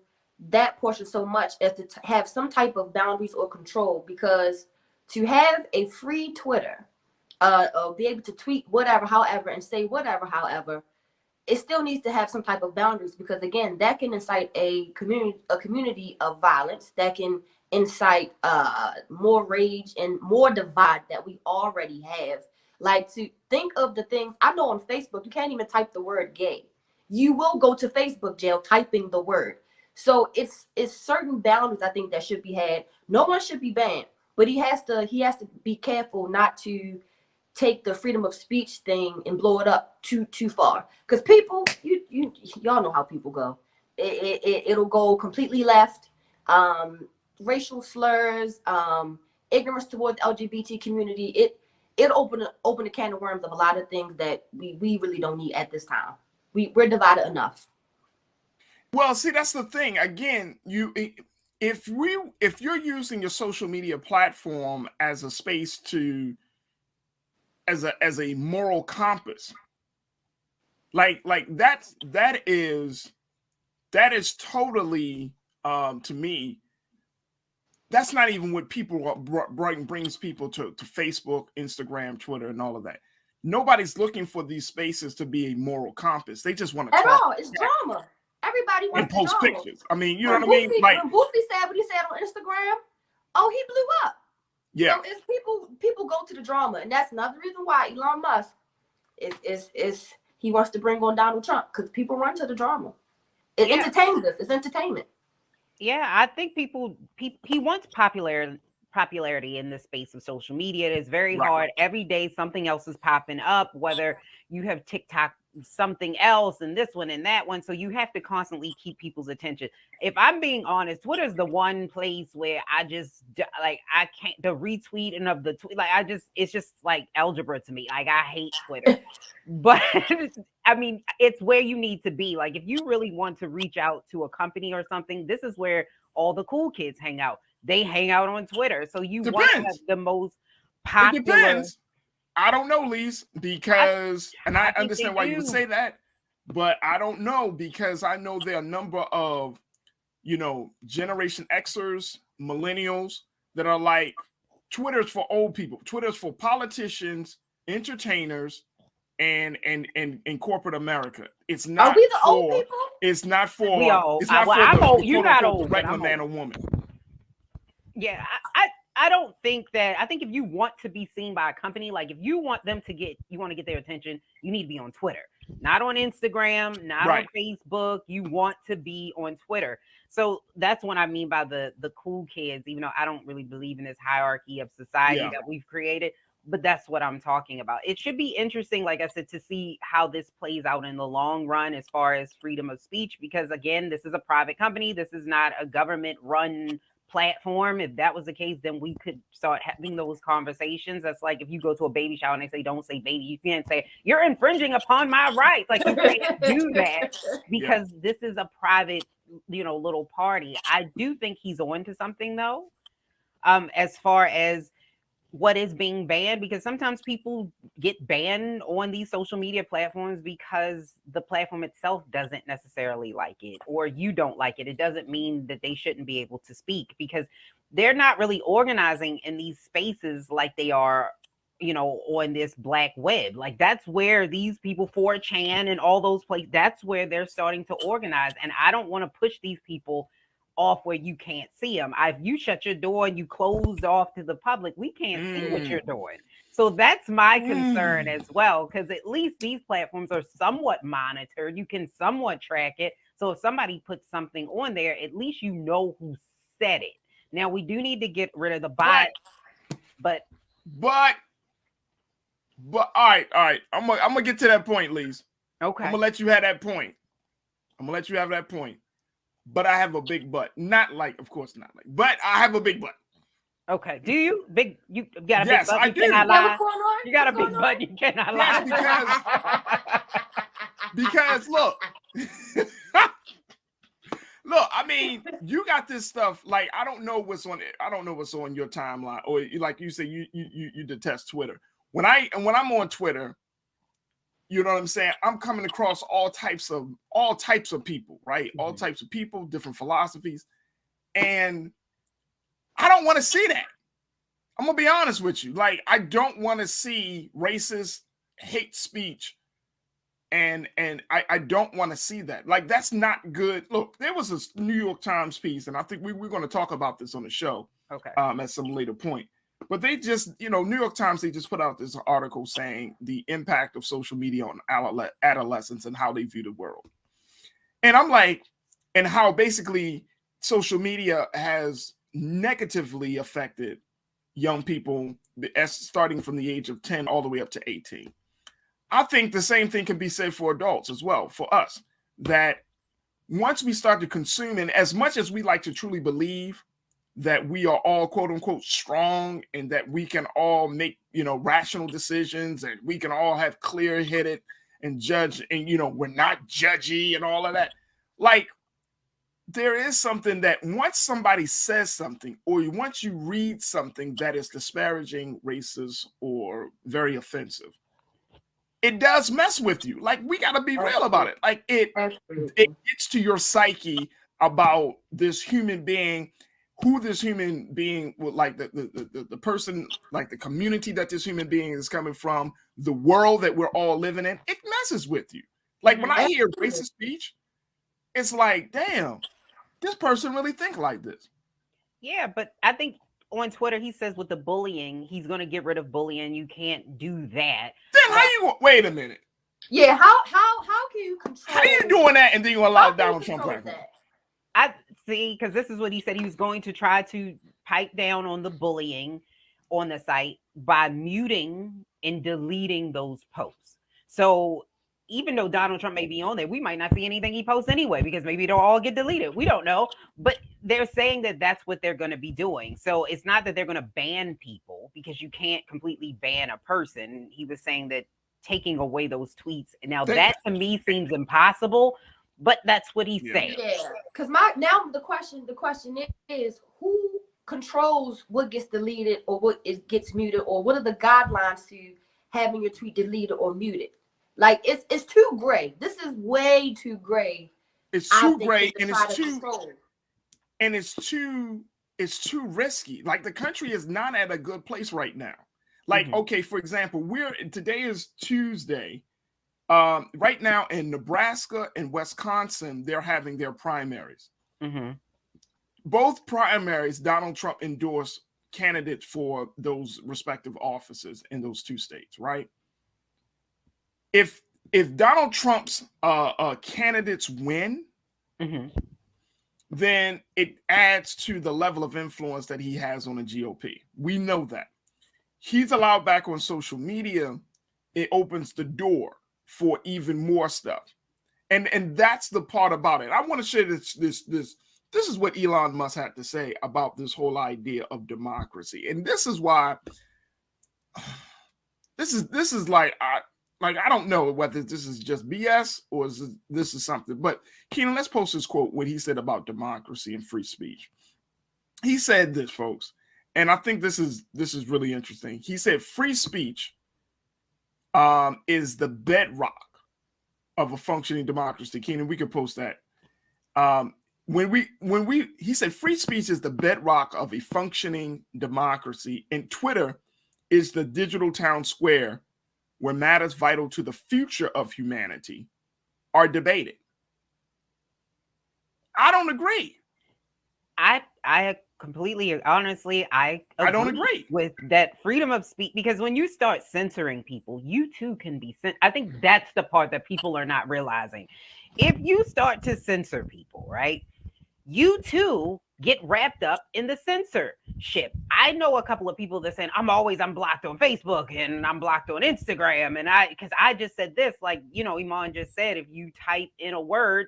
that portion so much as to have some type of boundaries or control, because to have a free Twitter, or be able to tweet whatever, however, and say whatever, however, it still needs to have some type of boundaries, because again, that can incite a community of violence, that can incite more rage and more divide that we already have. Like, to think of the things I know on Facebook, you can't even type the word gay. You will go to Facebook jail typing the word. So it's certain boundaries I think that should be had. No one should be banned, but he has to be careful not to take the freedom of speech thing and blow it up too far. Because people, y'all know how people go. It'll go completely left. Racial slurs, ignorance towards the LGBT community. It'll open a can of worms of a lot of things that we really don't need at this time. We're divided enough. Well, see, that's the thing. Again, if you're using your social media platform as a space to as a moral compass, like that is totally to me, that's not even what people brings people to Facebook, Instagram, Twitter, and all of that. Nobody's looking for these spaces to be a moral compass. They just want to talk. All. It's drama. Everybody wants to post drama. Pictures. I mean, you know what I mean? Like, when Boosie said what he said on Instagram, he blew up. Yeah. So it's people go to the drama, and that's another reason why Elon Musk is he wants to bring on Donald Trump, because people run to the drama. It entertains us. It's entertainment. Yeah, I think he wants popularity in the space of social media. It is very hard. Every day something else is popping up, whether you have TikTok, something else, and this one and that one. So you have to constantly keep people's attention. If I'm being honest, Twitter's the one place where I just I can't, the retweeting of the tweet, it's just like algebra to me. Like, I hate Twitter. But I mean, it's where you need to be. Like, if you really want to reach out to a company or something, this is where all the cool kids hang out. They hang out on Twitter. So you want to have the most popular. It depends. I don't know, Lise, because I understand why you would say that, but I don't know, because I know there are a number of, Generation Xers, millennials that are like, Twitter's for old people. Twitter's for politicians entertainers, and corporate America. It's not Are we the for, old people? It's not for. We old. It's not Well, for I'm the, old. the You're quote not unquote old, but regular I'm man or old. woman. Yeah, I don't think that. I think if you want to be seen by a company, like if you want them to get, you want to get their attention, you need to be on Twitter, not on Instagram, not Right. on Facebook. You want to be on Twitter. So that's what I mean by the cool kids, even though I don't really believe in this hierarchy of society that we've created. But that's what I'm talking about. It should be interesting, like I said, to see how this plays out in the long run as far as freedom of speech, because again, this is a private company. This is not a government run platform. If that was the case, then we could start having those conversations. That's like if you go to a baby shower and they say, don't say baby, you can't say, you're infringing upon my rights. Like you can't do that because this is a private, little party. I do think he's on to something though, as far as what is being banned, because sometimes people get banned on these social media platforms because the platform itself doesn't necessarily like it, or you don't like it. It doesn't mean that they shouldn't be able to speak, because they're not really organizing in these spaces like they are, on this black web. Like that's where these people, 4chan and all those places, that's where they're starting to organize. And I don't want to push these people off where you can't see them. If you shut your door and you closed off to the public, we can't see what you're doing. So that's my concern as well, because at least these platforms are somewhat monitored. You can somewhat track it. So if somebody puts something on there, at least you know who said it. Now we do need to get rid of the bots, but all right. I'm gonna get to that point, Lise. Okay. I'm gonna let you have that point. But I have a big butt. Not like, of course not like, but I have a big butt. Okay. Do you? You got a yes, big butt? I You do. cannot lie. On? You got a big butt. You cannot lie. Because look, look, I mean, you got this stuff. Like, I don't know what's on it. I don't know what's on your timeline, or like you say, you detest Twitter. When I'm on Twitter, you know what I'm saying? I'm coming across all types of people, right? Mm-hmm. All types of people, different philosophies. And I don't want to see that. I'm going to be honest with you. Like, I don't want to see racist hate speech. And I don't want to see that. Like, that's not good. Look, there was a New York Times piece, and I think we're going to talk about this on the show at some later point. But they just, New York Times, they just put out this article saying the impact of social media on adolescents and how they view the world. And I'm like, and how basically social media has negatively affected young people starting from the age of 10 all the way up to 18. I think the same thing can be said for adults as well, for us, that once we start to consume, and as much as we like to truly believe that we are all quote unquote strong and that we can all make, rational decisions and we can all have clear headed and judge and, we're not judgy and all of that. Like, there is something that once somebody says something, or once you read something that is disparaging, racist, or very offensive, it does mess with you. Like, we got to be real about it. Like, it gets to your psyche about this human being, who this human being would, like the person, like the community that this human being is coming from, the world that we're all living in. It messes with you. Like, when I hear racist speech, it's like, damn, this person really think like this. Yeah, but I think on Twitter he says with the bullying, he's going to get rid of bullying. You can't do that. Then how you wait a minute? Yeah, how can you control? How you doing that and then you allow Donald Trump back? I see, because this is what he said. He was going to try to pipe down on the bullying on the site by muting and deleting those posts. So even though Donald Trump may be on there, we might not see anything he posts anyway, because maybe they'll all get deleted. We don't know. But they're saying that that's what they're going to be doing. So it's not that they're going to ban people, because you can't completely ban a person. He was saying that taking away those tweets. Now that to me seems impossible, but that's what he's saying. Yeah, because the question is who controls what gets deleted or what gets muted, or what are the guidelines to having your tweet deleted or muted? Like, it's too gray. This is way too gray. It's too gray, and it's too risky. Like, the country is not at a good place right now. Like, okay, for example, today is Tuesday. Right now in Nebraska and Wisconsin, they're having their primaries. Both primaries, Donald Trump endorsed candidates for those respective offices in those two states, right? If Donald Trump's candidates win, then it adds to the level of influence that he has on the GOP. We know that. He's allowed back on social media. It opens the door for even more stuff. And that's the part about it. I want to share this is what Elon Musk had to say about this whole idea of democracy. And this is why this is like I don't know whether this is just BS or this is something. But Keenan, let's post this quote, what he said about democracy and free speech. He said this, folks, and I think this is really interesting. He said free speech is the bedrock of a functioning democracy. Keenan, we could post that. He said free speech is the bedrock of a functioning democracy, and Twitter is the digital town square where matters vital to the future of humanity are debated. I don't agree. I completely, honestly, I don't agree with that freedom of speech, because when you start censoring people, you too can be I think that's the part that people are not realizing. If you start to censor people, right, you too get wrapped up in the censorship. I know a couple of people that saying I'm blocked on Facebook and I'm blocked on Instagram, and because I just said this, like, you know, Iman just said, if you type in a word,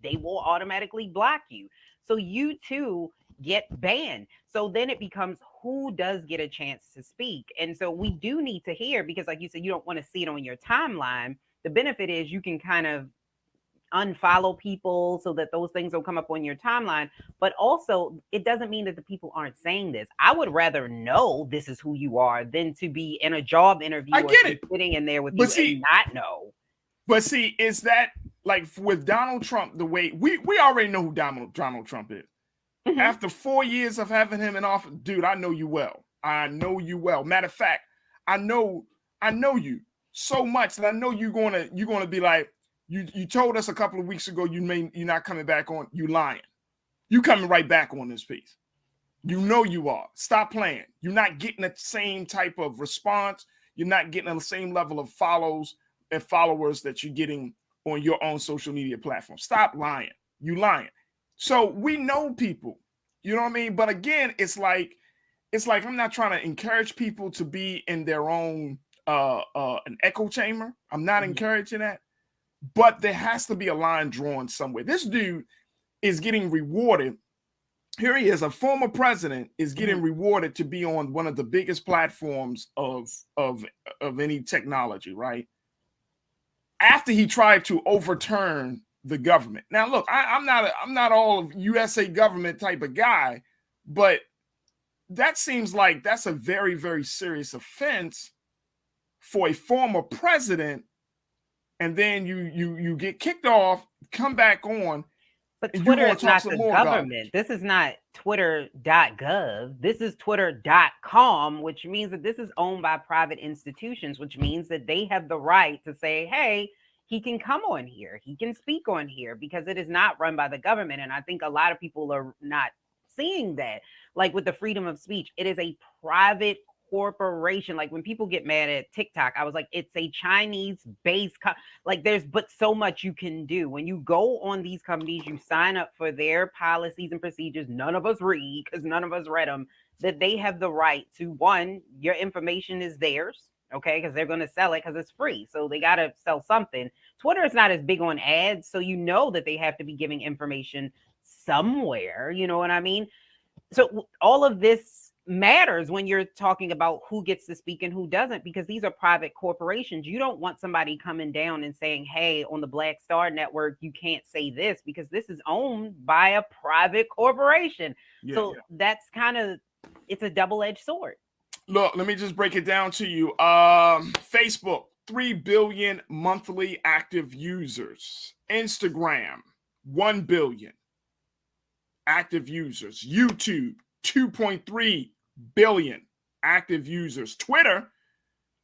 they will automatically block you. So you too get banned. So then it becomes who does get a chance to speak. And so we do need to hear, because like you said, you don't want to see it on your timeline. The benefit is you can kind of unfollow people so that those things don't come up on your timeline. But also, it doesn't mean that the people aren't saying this. I would rather know this is who you are than to be in a job interview I get it. Sitting in there with but you and not know. But see, is that like with Donald Trump, the way we already know who Donald Trump is. After 4 years of having him in office, dude, I know you well. I know you well. Matter of fact, I know you so much that I know you're gonna be like, you told us a couple of weeks ago you're not coming back on. You lying. You coming right back on this piece. You know you are. Stop playing. You're not getting the same type of response. You're not getting the same level of follows and followers that you're getting on your own social media platform. Stop lying. You lying. So we know people, you know what I mean? But again, it's like I'm not trying to encourage people to be in their own an echo chamber. I'm not encouraging that. But there has to be a line drawn somewhere. This dude is getting rewarded. Here he is, a former president is getting rewarded to be on one of the biggest platforms of any technology, right? After he tried to overturn the government. Now, look, I'm not all of USA government type of guy, but that seems like that's a very, very serious offense for a former president. And then you get kicked off, come back on. But Twitter is not the government. This is not twitter.gov. This is twitter.com, which means that this is owned by private institutions, which means that they have the right to say, hey, he can come on here. He can speak on here, because it is not run by the government. And I think a lot of people are not seeing that. Like with the freedom of speech, it is a private corporation. Like when people get mad at TikTok, I was like, it's a Chinese-based, like there's but so much you can do. When you go on these companies, you sign up for their policies and procedures. None of us read, because none of us read them, that they have the right to, one, your information is theirs. Okay, because they're going to sell it because it's free. So they got to sell something. Twitter is not as big on ads. So you know that they have to be giving information somewhere. You know what I mean? So all of this matters when you're talking about who gets to speak and who doesn't, because these are private corporations. You don't want somebody coming down and saying, hey, on the Black Star Network, you can't say this, because this is owned by a private corporation. That's kind of, it's a double-edged sword. Look, let me just break it down to you. Facebook, 3 billion monthly active users. Instagram, 1 billion active users. YouTube, 2.3 billion active users. Twitter,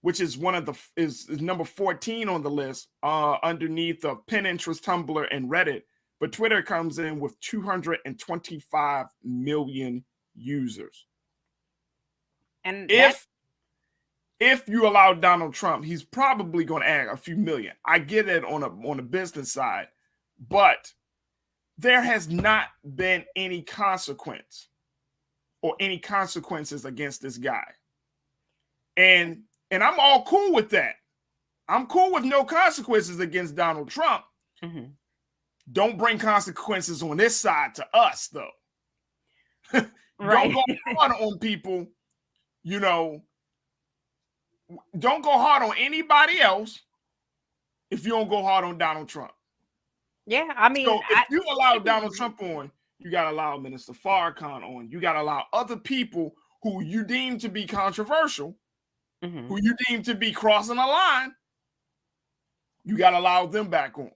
which is one of the is number 14 on the list, underneath of Pinterest, Tumblr, and Reddit. But Twitter comes in with 225 million users. And if you allow Donald Trump, he's probably going to add a few million. I get it on a business side, but there has not been any consequence or any consequences against this guy. And I'm all cool with that. I'm cool with no consequences against Donald Trump. mm-hmm. Don't bring consequences on this side to us, though. Right. Don't go hard on people, you know. Don't go hard on anybody else if you don't go hard on Donald Trump. Yeah, I mean, so if you allow Donald Trump on, you got to allow Minister Farrakhan on. You got to allow other people who you deem to be controversial, mm-hmm. who you deem to be crossing a line. You got to allow them back on.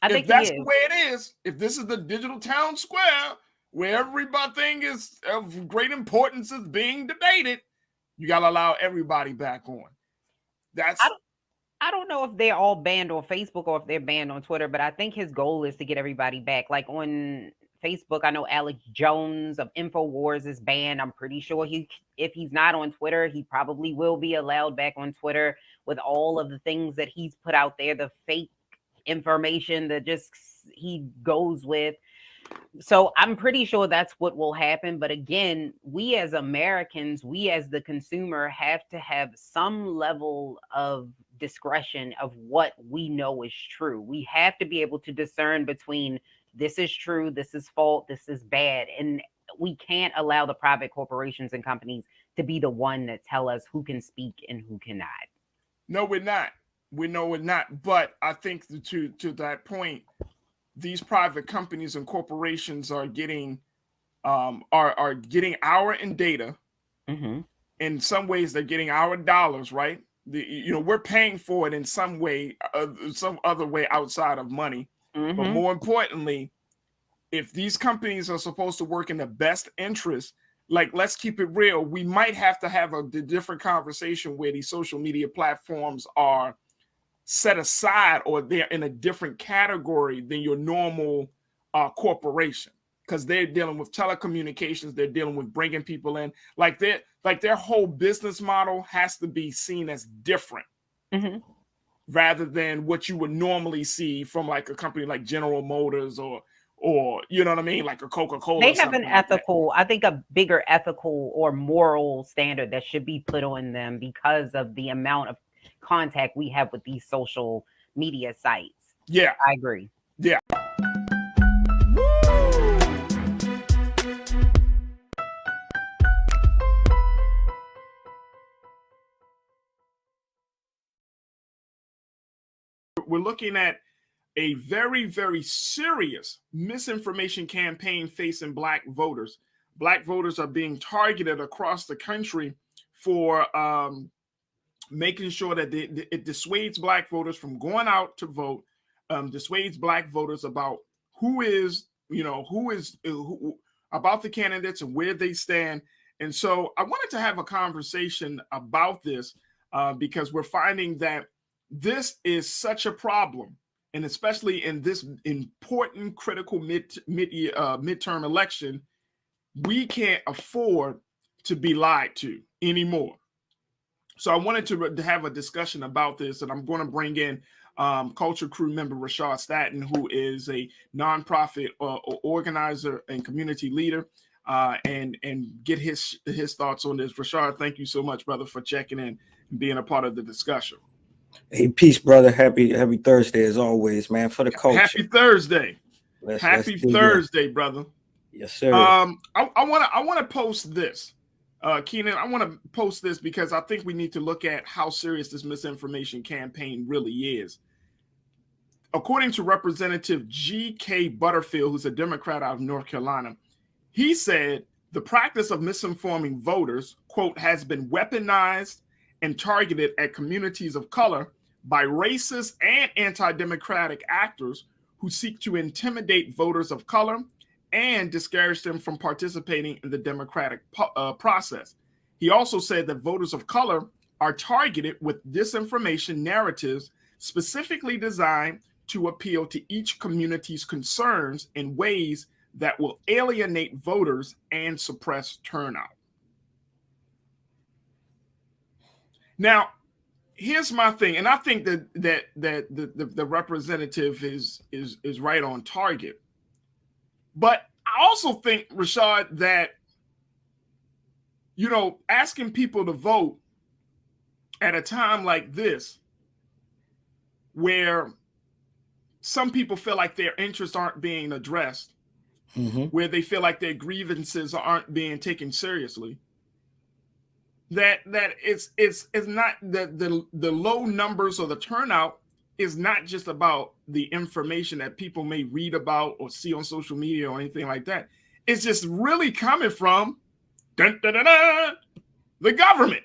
If that's the way it is, if this is the digital town square where everything is of great importance is being debated, you got to allow everybody back on. I don't know if they're all banned on Facebook or if they're banned on Twitter, but I think his goal is to get everybody back. Like on Facebook, I know Alex Jones of InfoWars is banned. I'm pretty sure if he's not on Twitter, he probably will be allowed back on Twitter with all of the things that he's put out there, the fake information that just he goes with. So I'm pretty sure that's what will happen. But again, we as Americans, we as the consumer have to have some level of discretion of what we know is true. We have to be able to discern between this is true, this is false, this is bad. And we can't allow the private corporations and companies to be the one that tell us who can speak and who cannot. No, we're not. We know we're not. But I think to that point, these private companies and corporations are getting are getting our data. Mm-hmm. In some ways, they're getting our dollars, right? We're paying for it in some way, some other way outside of money. Mm-hmm. But more importantly, if these companies are supposed to work in the best interest, like, let's keep it real, we might have to have a different conversation where these social media platforms are set aside or they're in a different category than your normal corporation, because they're dealing with telecommunications, they're dealing with bringing people in, like their whole business model has to be seen as different, mm-hmm. rather than what you would normally see from like a company like General Motors or you know what I mean, like a Coca-Cola. They have an ethical, I think a bigger ethical or moral standard that should be put on them because of the amount of contact we have with these social media sites. Yeah, I agree. Yeah. We're looking at a very, very serious misinformation campaign facing Black voters. Black voters are being targeted across the country for making sure that it dissuades Black voters from going out to vote, dissuades Black voters about who about the candidates and where they stand. And so I wanted to have a conversation about this because we're finding that this is such a problem. And especially in this important, critical midterm election, we can't afford to be lied to anymore. So I wanted to have a discussion about this, and I'm going to bring in Culture Crew member Rashad Staton, who is a nonprofit organizer and community leader, and get his thoughts on this. Rashad, thank you so much, brother, for checking in and being a part of the discussion. Hey, peace, brother. Happy Thursday as always, man. For the culture. Happy Thursday. Happy Thursday, brother. Yes, sir. I want to post this. Keenan, I want to post this because I think we need to look at how serious this misinformation campaign really is. According to Representative G.K. Butterfield, who's a Democrat out of North Carolina, he said the practice of misinforming voters, quote, has been weaponized and targeted at communities of color by racist and anti-democratic actors who seek to intimidate voters of color and discourage them from participating in the democratic process. He also said that voters of color are targeted with disinformation narratives specifically designed to appeal to each community's concerns in ways that will alienate voters and suppress turnout. Now, here's my thing, and I think that the representative is right on target. But I also think, Rashad, that, you know, asking people to vote at a time like this, where some people feel like their interests aren't being addressed, where they feel like their grievances aren't being taken seriously, that it's not the low numbers or the turnout is not just about the information that people may read about or see on social media or anything like that. It's just really coming from the government.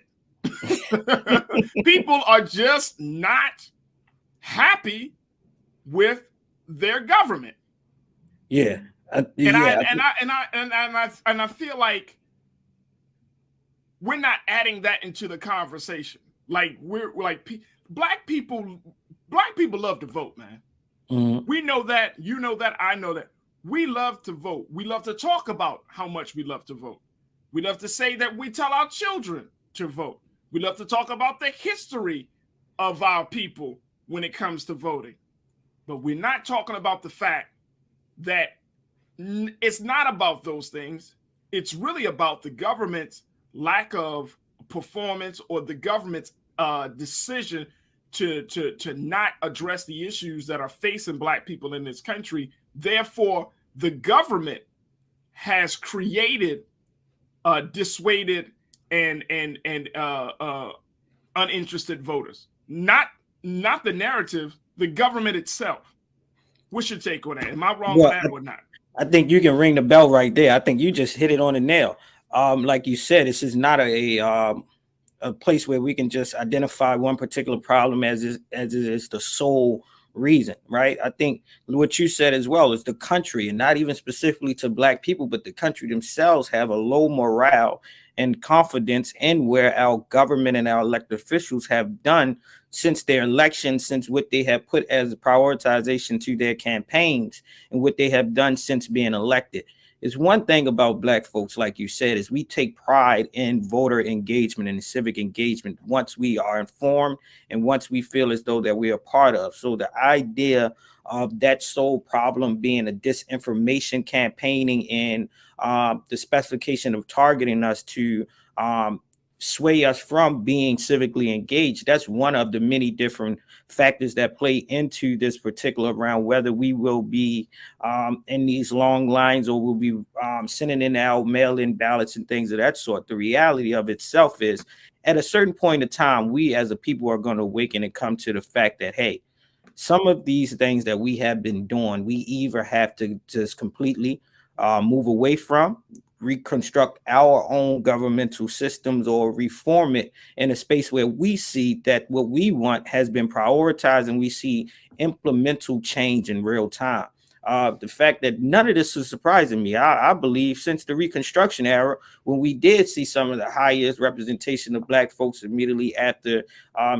People are just not happy with their government. Yeah. I feel like we're not adding that into the conversation. Like we're like black people love to vote, man. We know that, you know that, I know that. We love to vote. We love to talk about how much we love to vote. We love to say that we tell our children to vote. We love to talk about the history of our people when it comes to voting. But we're not talking about the fact that it's not about those things. It's really about the government's lack of performance or the government's decision to not address the issues that are facing Black people in this country. Therefore, the government has created, dissuaded, and uninterested voters. Not the narrative, the government itself. What's your take on that? Am I wrong on that or not? I think you can ring the bell right there. I think you just hit it on the nail. Like you said, this is not a place where we can just identify one particular problem as it is the sole reason, right? I think what you said as well is the country, and not even specifically to Black people, but the country themselves have a low morale and confidence in where our government and our elected officials have done since their election, since what they have put as a prioritization to their campaigns and what they have done since being elected. It's one thing about Black folks, like you said, is we take pride in voter engagement and civic engagement once we are informed and once we feel as though that we are part of. So the idea of that sole problem being a disinformation campaigning and the specification of targeting us to sway us from being civically engaged, that's one of the many different factors that play into this particular round, whether we will be in these long lines or we'll be sending in our mail-in ballots and things of that sort. The reality of itself is at a certain point in time, we as a people are going to awaken and come to the fact that, hey, some of these things that we have been doing, we either have to just completely move away from, reconstruct our own governmental systems, or reform it in a space where we see that what we want has been prioritized and we see implemental change in real time. The fact that none of this is surprising me. I believe since the Reconstruction era, when we did see some of the highest representation of Black folks immediately after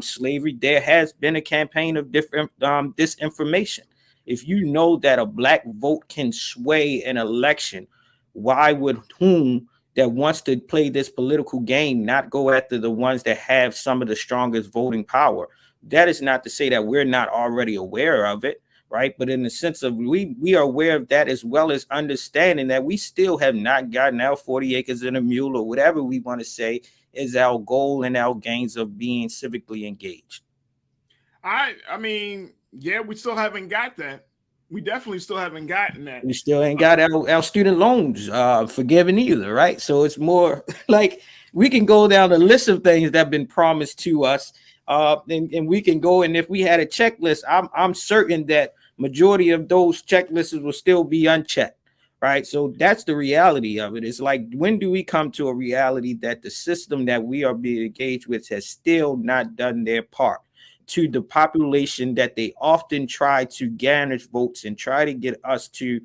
slavery, there has been a campaign of different disinformation. If you know that a Black vote can sway an election, why would whom that wants to play this political game not go after the ones that have some of the strongest voting power? That is not to say that we're not already aware of it, right? But in the sense of we are aware of that, as well as understanding that we still have not gotten our 40 acres and a mule, or whatever we want to say is our goal and our gains of being civically engaged. I mean, yeah, we still haven't got that. We definitely still haven't gotten that. We still ain't got our student loans forgiven either, right? So it's more like we can go down the list of things that have been promised to us, and we can go, and if we had a checklist, I'm certain that majority of those checklists will still be unchecked, right? So that's the reality of it. It's like, when do we come to a reality that the system that we are being engaged with has still not done their part to the population that they often try to garnish votes and try to get us to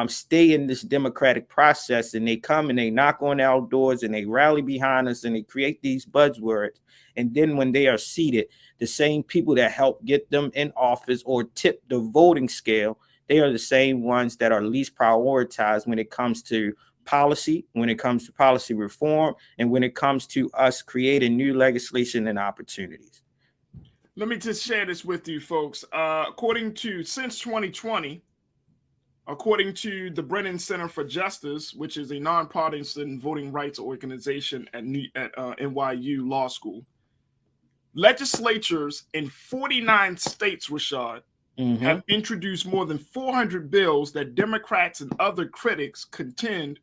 stay in this democratic process, and they come and they knock on our doors and they rally behind us and they create these buzzwords. And then when they are seated, the same people that help get them in office or tip the voting scale, they are the same ones that are least prioritized when it comes to policy, when it comes to policy reform, and when it comes to us creating new legislation and opportunities. Let me just share this with you, folks. Since 2020, according to the Brennan Center for Justice, which is a nonpartisan voting rights organization at NYU Law School, legislatures in 49 states, Rashad, have introduced more than 400 bills that Democrats and other critics contend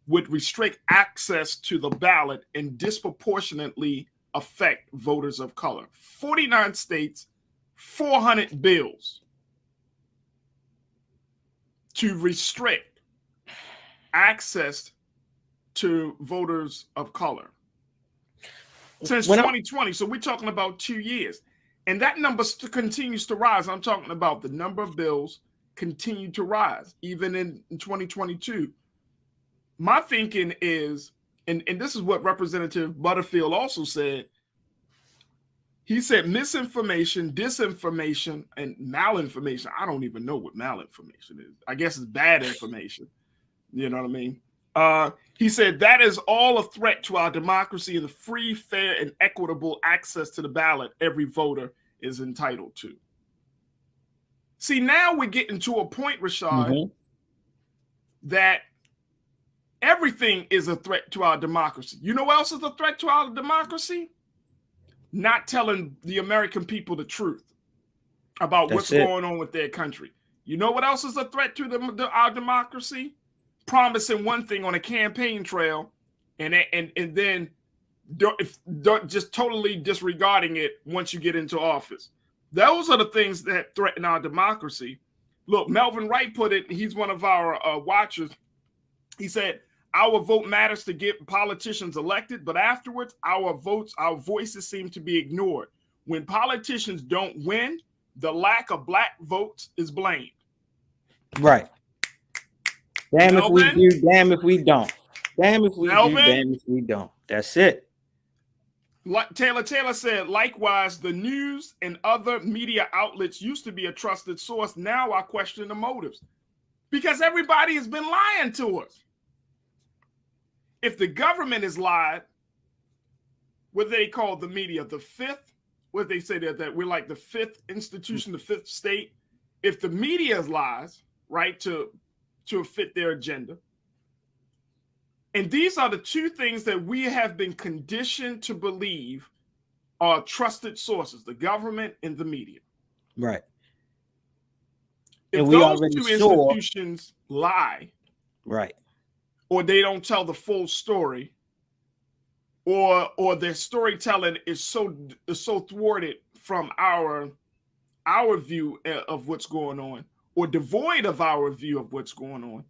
would restrict access to the ballot and disproportionately affect voters of color. 49 states, 400 bills to restrict access to voters of color since 2020. So we're talking about 2 years. And that number continues to rise. I'm talking about the number of bills continue to rise, even in 2022. My thinking is, and this is what Representative Butterfield also said, he said misinformation, disinformation, and malinformation. I don't even know what malinformation is. I guess it's bad information. You know what I mean? He said that is all a threat to our democracy and the free, fair, and equitable access to the ballot every voter is entitled to. See, now we're getting to a point, Rashad, that everything is a threat to our democracy. You know what else is a threat to our democracy? Not telling the American people the truth about what's going on with their country. You know what else is a threat to our democracy? Promising one thing on a campaign trail and then just totally disregarding it once you get into office. Those are the things that threaten our democracy. Look, Melvin Wright put it, he's one of our watchers. He said, our vote matters to get politicians elected, but afterwards, our voices seem to be ignored. When politicians don't win, the lack of black votes is blamed. Right. Damn if we do, damn if we don't. Damn if we do, damn if we don't. That's it. Taylor said, likewise, the news and other media outlets used to be a trusted source. Now I question the motives because everybody has been lying to us. If the government is lied, what they call the media, the fifth, what they say that we're like the fifth institution, the fifth state. If the media is lies, right, to fit their agenda. And these are the two things that we have been conditioned to believe are trusted sources, the government and the media. Right. If those two institutions lie, right, or they don't tell the full story, or their storytelling is so thwarted from our view of what's going on, or devoid of our view of what's going on,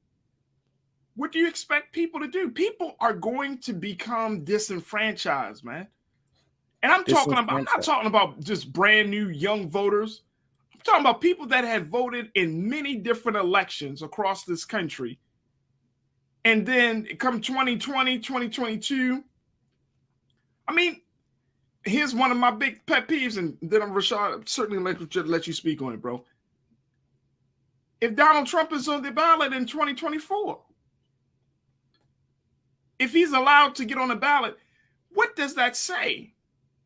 what do you expect people to do? People are going to become disenfranchised, man. And I'm not talking about just brand new young voters. I'm talking about people that have voted in many different elections across this country. And then come 2020, 2022. I mean, here's one of my big pet peeves, and then I'm Rashad, certainly let you speak on it, bro. If Donald Trump is on the ballot in 2024, if he's allowed to get on the ballot, what does that say?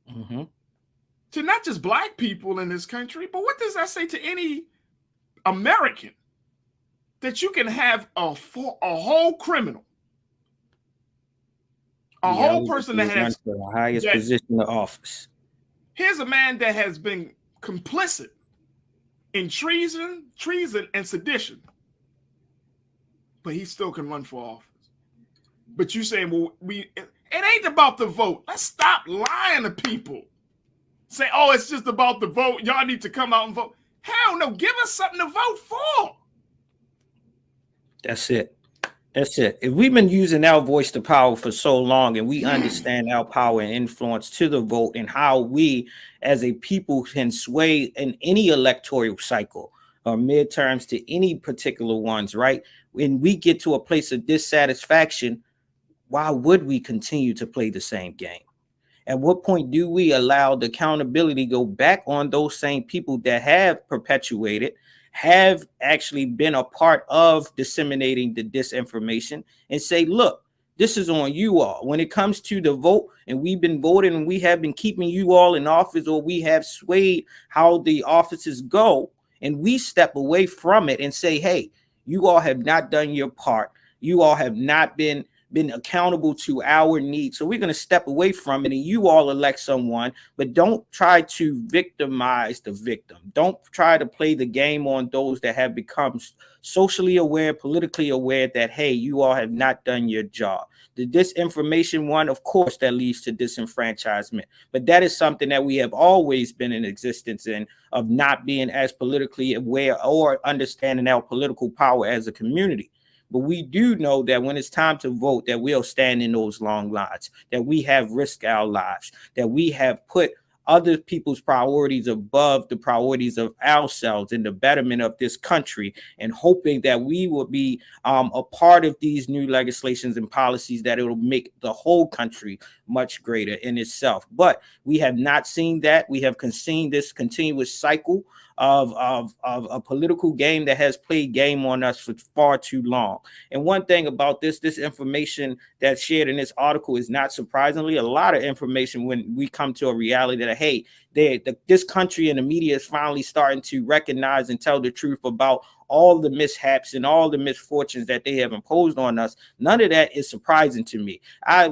To not just black people in this country, but what does that say to any American? That you can have a whole criminal, whole person that has the highest position of office. Here's a man that has been complicit in treason and sedition, but he still can run for office. But you saying, well, it ain't about the vote. Let's stop lying to people. Say, oh, it's just about the vote. Y'all need to come out and vote. Hell no, give us something to vote for. That's it. That's it. If we've been using our voice to power for so long and we understand our power and influence to the vote and how we as a people can sway in any electoral cycle, or midterms to any particular ones, right? When we get to a place of dissatisfaction, why would we continue to play the same game? At what point do we allow the accountability to go back on those same people that have perpetuated, have actually been a part of disseminating the disinformation, and say, look, this is on you all. When it comes to the vote, and we've been voting and we have been keeping you all in office, or we have swayed how the offices go, and we step away from it and say, hey, you all have not done your part. You all have not been accountable to our needs. So we're going to step away from it, and you all elect someone, but don't try to victimize the victim. Don't try to play the game on those that have become socially aware, politically aware that, hey, you all have not done your job. The disinformation one, of course, that leads to disenfranchisement, but that is something that we have always been in existence in, of not being as politically aware or understanding our political power as a community. But we do know that when it's time to vote, that we'll stand in those long lines, that we have risked our lives, that we have put other people's priorities above the priorities of ourselves in the betterment of this country, and hoping that we will be a part of these new legislations and policies, that it will make the whole country much greater in itself. But we have not seen that. We have seen this continuous cycle of a political game that has played game on us for far too long. And one thing about this information that's shared in this article is, not surprisingly, a lot of information when we come to a reality that, hey, this country and the media is finally starting to recognize and tell the truth about all the mishaps and all the misfortunes that they have imposed on us. None of that is surprising to me.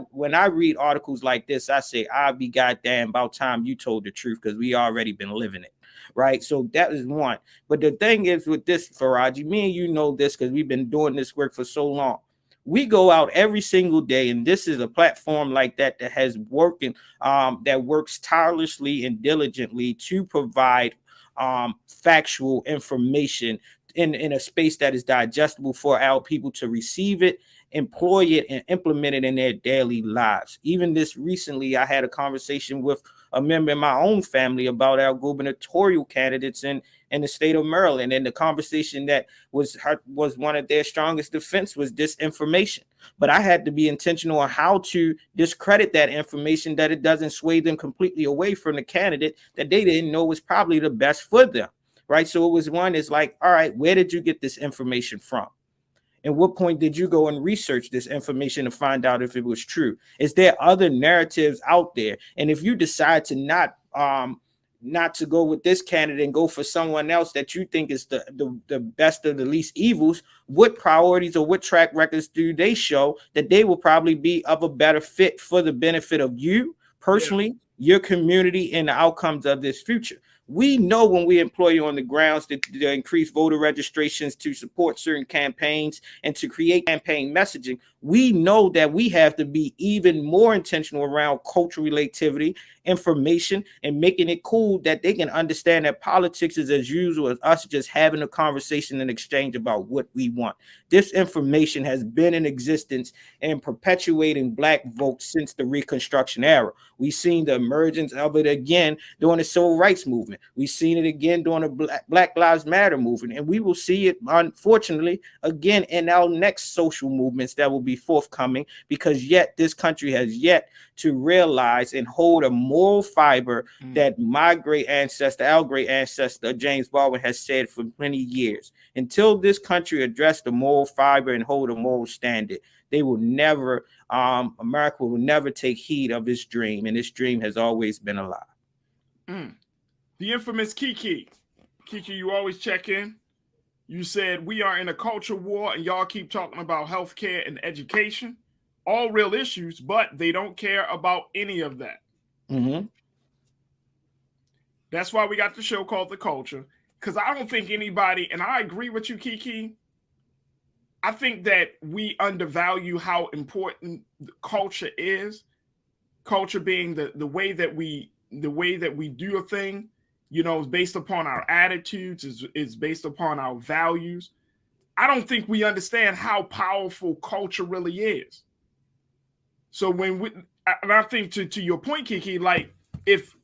When I read articles like this, I say, I'll be goddamn about time you told the truth, because we already been living it. Right. So that is one. But the thing is with this, Faraji, me and you know this because we've been doing this work for so long. We go out every single day, and this is a platform like that has working, that works tirelessly and diligently to provide factual information in a space that is digestible for our people to receive it, employ it, and implement it in their daily lives. Even this recently, I had a conversation with a member in my own family about our gubernatorial candidates in the state of Maryland. And the conversation that was one of their strongest defense was disinformation. But I had to be intentional on how to discredit that information, that it doesn't sway them completely away from the candidate that they didn't know was probably the best for them. Right. So it was one is like, all right, where did you get this information from? And what point did you go and research this information to find out if it was true? Is there other narratives out there? And if you decide to not to go with this candidate and go for someone else that you think is the best of the least evils, what priorities or what track records do they show that they will probably be of a better fit for the benefit of you personally, your community, and the outcomes of this future? We know when we employ you on the grounds to increase voter registrations, to support certain campaigns, and to create campaign messaging, we know that we have to be even more intentional around cultural relativity, information, and making it cool that they can understand that politics is as usual as us just having a conversation and exchange about what we want. This information has been in existence and perpetuating Black votes since the Reconstruction era. We've seen the emergence of it again during the Civil Rights Movement. We've seen it again during the Black Lives Matter movement. And we will see it, unfortunately, again in our next social movements that will be forthcoming, because yet this country has yet to realize and hold a moral fiber that our great ancestor, James Baldwin, has said for many years. Until this country address the moral fiber and hold a moral standard, they will never, America will never take heed of this dream, and this dream has always been alive. The infamous Kiki. Kiki, you always check in. You said we are in a culture war, and y'all keep talking about healthcare and education. All real issues, but they don't care about any of that. That's why we got the show called The Culture, because I don't think anybody, and I agree with you, Kiki, I think that we undervalue how important culture is. Culture being the way that we do a thing, you know, is based upon our attitudes, is based upon our values. I don't think we understand how powerful culture really is. So and I think to your point, Kiki, like if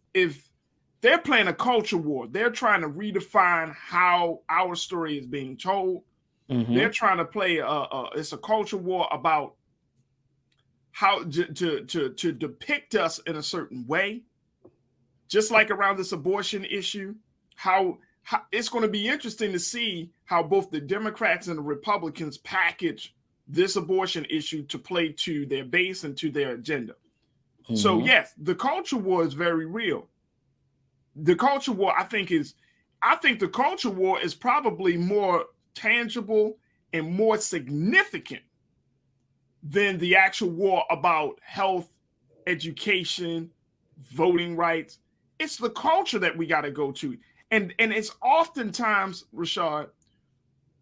they're playing a culture war. They're trying to redefine how our story is being told. They're trying to play it's a culture war about how to depict us in a certain way. Just like around this abortion issue, how it's going to be interesting to see how both the Democrats and the Republicans package this abortion issue to play to their base and to their agenda. So yes, the culture war is very real. The culture war, I think the culture war is probably more tangible and more significant than the actual war about health, education, voting rights. It's the culture that we got to go to. And it's oftentimes, Rashad,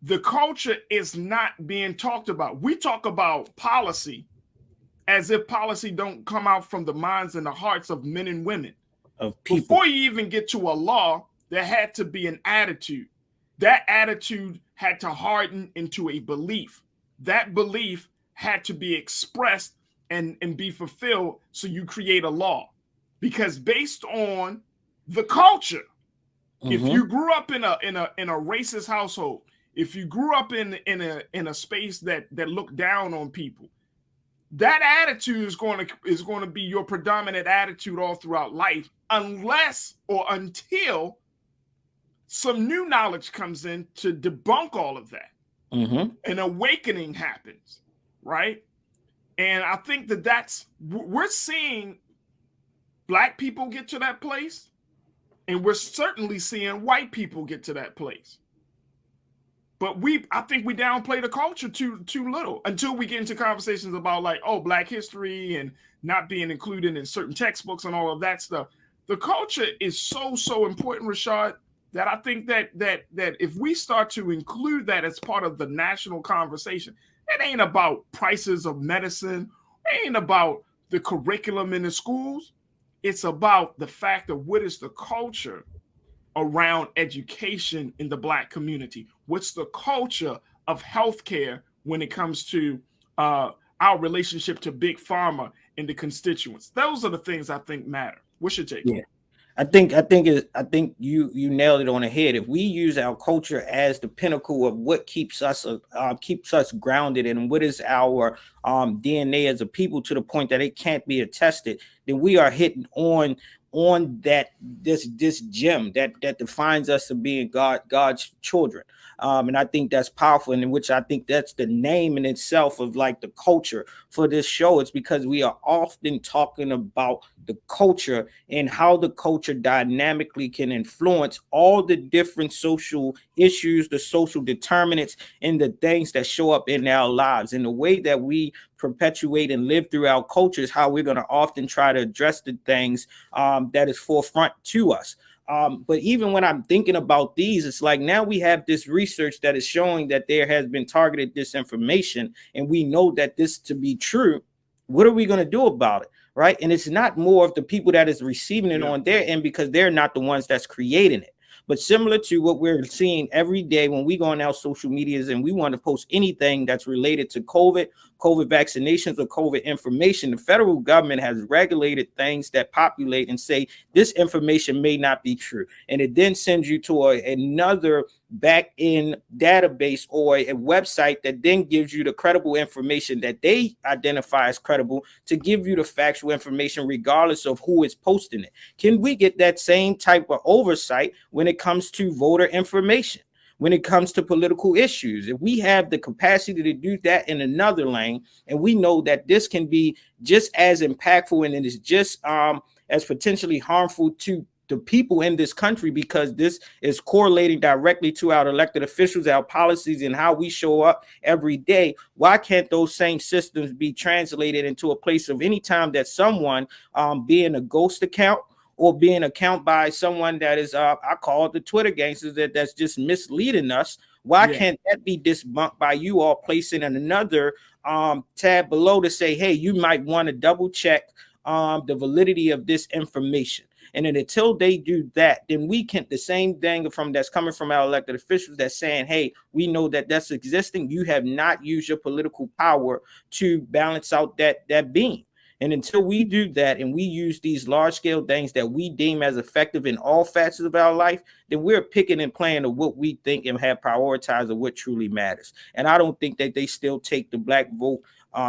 the culture is not being talked about. We talk about policy as if policy don't come out from the minds and the hearts of men and women. Of people. Before you even get to a law, there had to be an attitude. That attitude had to harden into a belief. That belief had to be expressed and be fulfilled, so you create a law. Because based on the culture, if you grew up in a racist household, if you grew up in a space that looked down on people, that attitude is going to be your predominant attitude all throughout life, unless or until some new knowledge comes in to debunk all of that. An awakening happens, right? And I think we're seeing Black people get to that place, and we're certainly seeing white people get to that place. But I think we downplay the culture too little until we get into conversations about like, oh, Black history and not being included in certain textbooks and all of that stuff. The culture is so important, Rashad, that I think that if we start to include that as part of the national conversation, it ain't about prices of medicine, it ain't about the curriculum in the schools. It's about the fact of what is the culture around education in the Black community. What's the culture of healthcare when it comes to our relationship to big pharma and the constituents? Those are the things I think matter. What's your take? Yeah, I think you nailed it on the head. If we use our culture as the pinnacle of what keeps us grounded and what is our DNA as a people to the point that it can't be attested, then we are hitting on that this gem that defines us as being God's children. And I think that's powerful, and in which I think that's the name in itself of like the culture for this show. It's because we are often talking about the culture and how the culture dynamically can influence all the different social issues, the social determinants, and the things that show up in our lives. And the way that we perpetuate and live through our culture is how we're going to often try to address the things that is forefront to us. But even when I'm thinking about these, it's like now we have this research that is showing that there has been targeted disinformation, and we know that this to be true. What are we going to do about it? Right. And it's not more of the people that is receiving it on their end, because they're not the ones that's creating it. But similar to what we're seeing every day when we go on our social medias and we want to post anything that's related to COVID vaccinations, or COVID information, the federal government has regulated things that populate and say this information may not be true. And it then sends you to another back-end database or a website that then gives you the credible information that they identify as credible to give you the factual information regardless of who is posting it. Can we get that same type of oversight when it comes to voter information? When it comes to political issues, if we have the capacity to do that in another lane, and we know that this can be just as impactful and it is just as potentially harmful to the people in this country, because this is correlating directly to our elected officials, our policies, and how we show up every day, why can't those same systems be translated into a place of any time that someone being a ghost account or being account by someone that is, I call it the Twitter gangsters, that's just misleading us? Why can't that be debunked by you all placing in another tab below to say, hey, you might want to double check the validity of this information? And then until they do that, then we can, the same thing that's coming from our elected officials that's saying, hey, we know that that's existing. You have not used your political power to balance out that beam. And until we do that and we use these large scale things that we deem as effective in all facets of our life, then we're picking and playing to what we think and have prioritized of what truly matters. And I don't think that they still take the black vote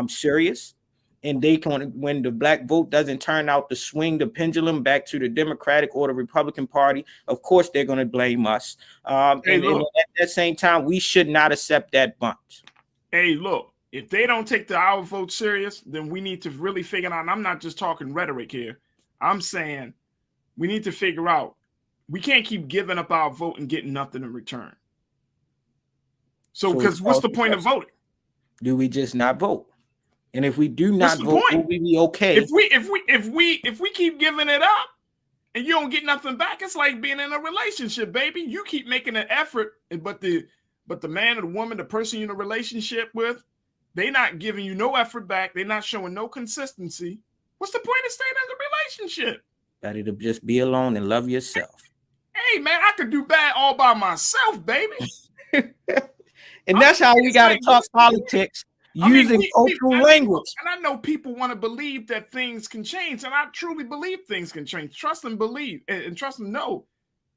serious. And they can, when the black vote doesn't turn out to swing the pendulum back to the Democratic or the Republican Party, of course they're going to blame us. And at that same time, we should not accept that bunch. Hey, look, if they don't take our vote serious, then we need to really figure out. And I'm not just talking rhetoric here. I'm saying we need to figure out, we can't keep giving up our vote and getting nothing in return. So because what's the point of voting? Do we just not vote? And if we do not vote, will we be okay? If we keep giving it up and you don't get nothing back, it's like being in a relationship, baby. You keep making an effort, but the man or the woman, the person you're in a relationship with, they're not giving you no effort back. They're not showing no consistency. What's the point of staying in the relationship? Better to just be alone and love yourself. Hey, man, I could do bad all by myself, baby. And that's how we got to talk politics. Using cultural language. And I know people want to believe that things can change, and I truly believe things can change. Trust and believe, and trust and know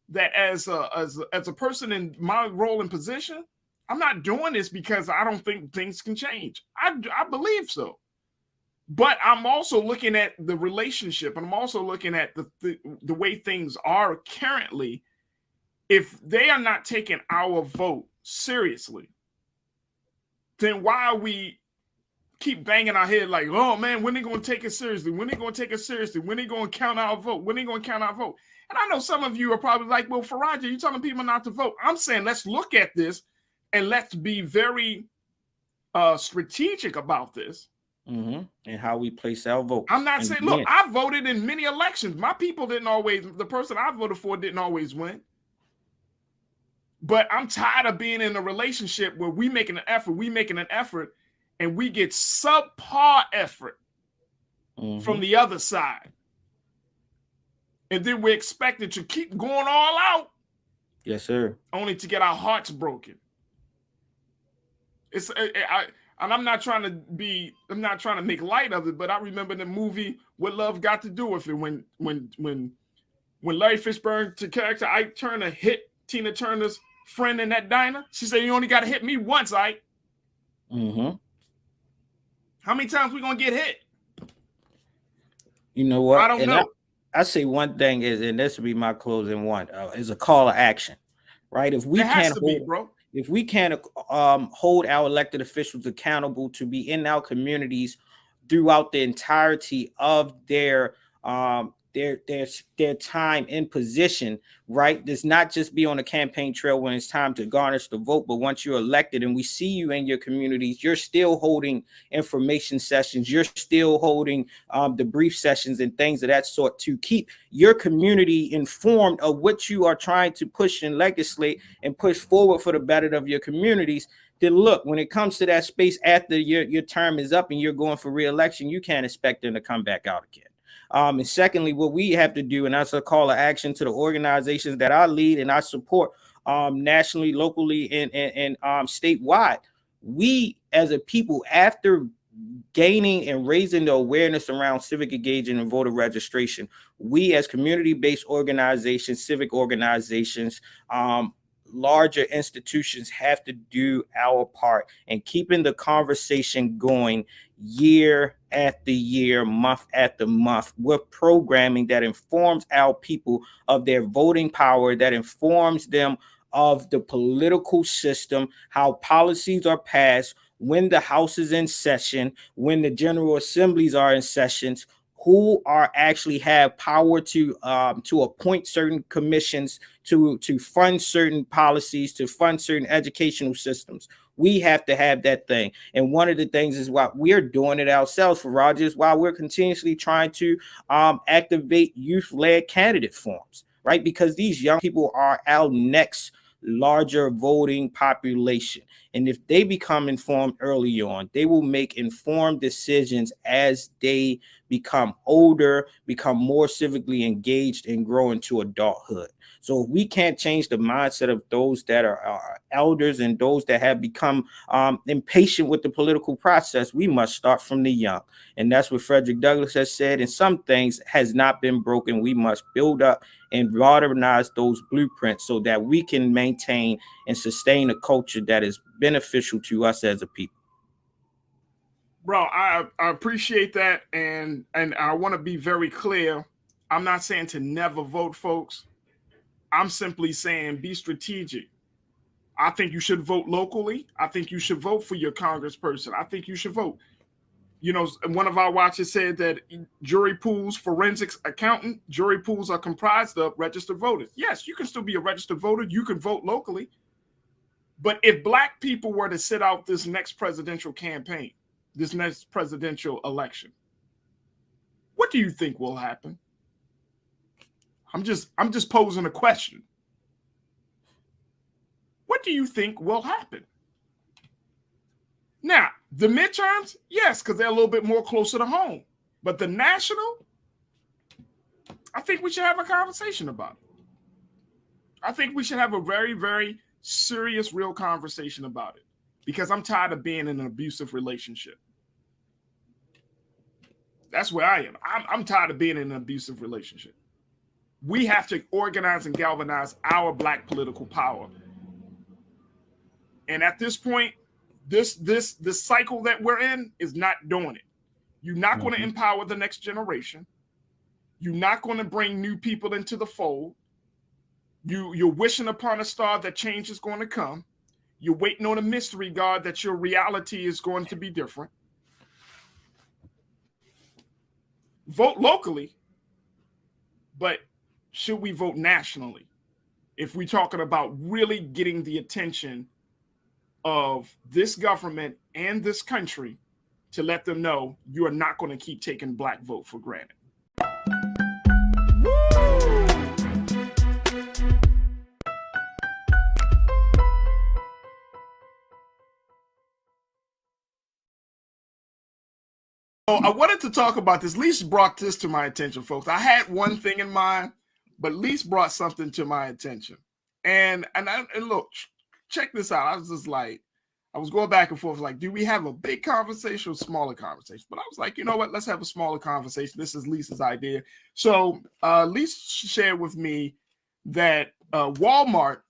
that as a person in my role and position, I'm not doing this because I don't think things can change. I believe so. But I'm also looking at the relationship, and I'm also looking at the way things are currently. If they are not taking our vote seriously, then why are we keep banging our head like, oh man, when they going to take it seriously? When they going to take it seriously? When they going to count our vote? When they going to count our vote? And I know some of you are probably like, well, Faraja, you're telling people not to vote. I'm saying let's look at this and let's be very strategic about this. And how we place our vote. I'm not saying, look, I voted in many elections. My people didn't always, the person I voted for didn't always win. But I'm tired of being in a relationship where we making an effort, and we get subpar effort from the other side. And then we're expected to keep going all out. Yes, sir. Only to get our hearts broken. And I'm not trying to make light of it, but I remember the movie What Love Got to Do with It when Larry Fishburne's character Ike Turner hit Tina Turner's friend in that diner. She said, you only got to hit me once, Ike. How many times we gonna get hit? You know what? I don't know. I say one thing is, and this will be my closing one, is a call to action, right? If we can't hold our elected officials accountable to be in our communities throughout the entirety of their time in position, right? Does not just be on the campaign trail when it's time to garnish the vote, but once you're elected and we see you in your communities, you're still holding information sessions, you're still holding the brief sessions and things of that sort to keep your community informed of what you are trying to push and legislate and push forward for the better of your communities. Then look, when it comes to that space after your term is up and you're going for re-election, you can't expect them to come back out again. And secondly, what we have to do, and that's a call to action to the organizations that I lead and I support nationally, locally, and statewide. We as a people, after gaining and raising the awareness around civic engagement and voter registration, we as community-based organizations, civic organizations, larger institutions have to do our part in keeping the conversation going year after year, month after month, with programming that informs our people of their voting power, that informs them of the political system, how policies are passed, when the House is in session, when the General Assemblies are in sessions, who are actually have power to appoint certain commissions, to fund certain policies, to fund certain educational systems. We have to have that thing. And one of the things is why we're doing it ourselves, for Rogers, while we're continuously trying to activate youth-led candidate forums, right? Because these young people are our next larger voting population. And if they become informed early on, they will make informed decisions as they become older, become more civically engaged, and grow into adulthood. So if we can't change the mindset of those that are elders and those that have become impatient with the political process, we must start from the young. And that's what Frederick Douglass has said. And some things has not been broken. We must build up and modernize those blueprints so that we can maintain and sustain a culture that is beneficial to us as a people. Bro, I appreciate that. And I want to be very clear. I'm not saying to never vote, folks. I'm simply saying be strategic. I think you should vote locally. I think you should vote for your congressperson. I think you should vote. You know, one of our watchers said that jury pools, forensics accountant, jury pools are comprised of registered voters. Yes, you can still be a registered voter. You can vote locally. But if Black people were to sit out this next presidential campaign, this next presidential election, what do you think will happen? I'm just posing a question. What do you think will happen? Now, the midterms, yes, because they're a little bit more closer to home. But the national, I think we should have a conversation about it. I think we should have a very, very serious, real conversation about it. Because I'm tired of being in an abusive relationship. That's where I am. I'm tired of being in an abusive relationship. We have to organize and galvanize our Black political power. And at this point, this cycle that we're in is not doing it. You're not going to empower the next generation. You're not going to bring new people into the fold. You're wishing upon a star that change is going to come. You're waiting on a mystery God that your reality is going to be different. Vote locally, but should we vote nationally? If we're talking about really getting the attention of this government and this country to let them know you are not going to keep taking Black vote for granted. So I wanted to talk about this. Lise brought this to my attention, folks. I had one thing in mind, but Lise brought something to my attention. And look, check this out. I was just like, I was going back and forth, like, do we have a big conversation or smaller conversation? But I was like, you know what? Let's have a smaller conversation. This is Lisa's idea. So Lisa shared with me that Walmart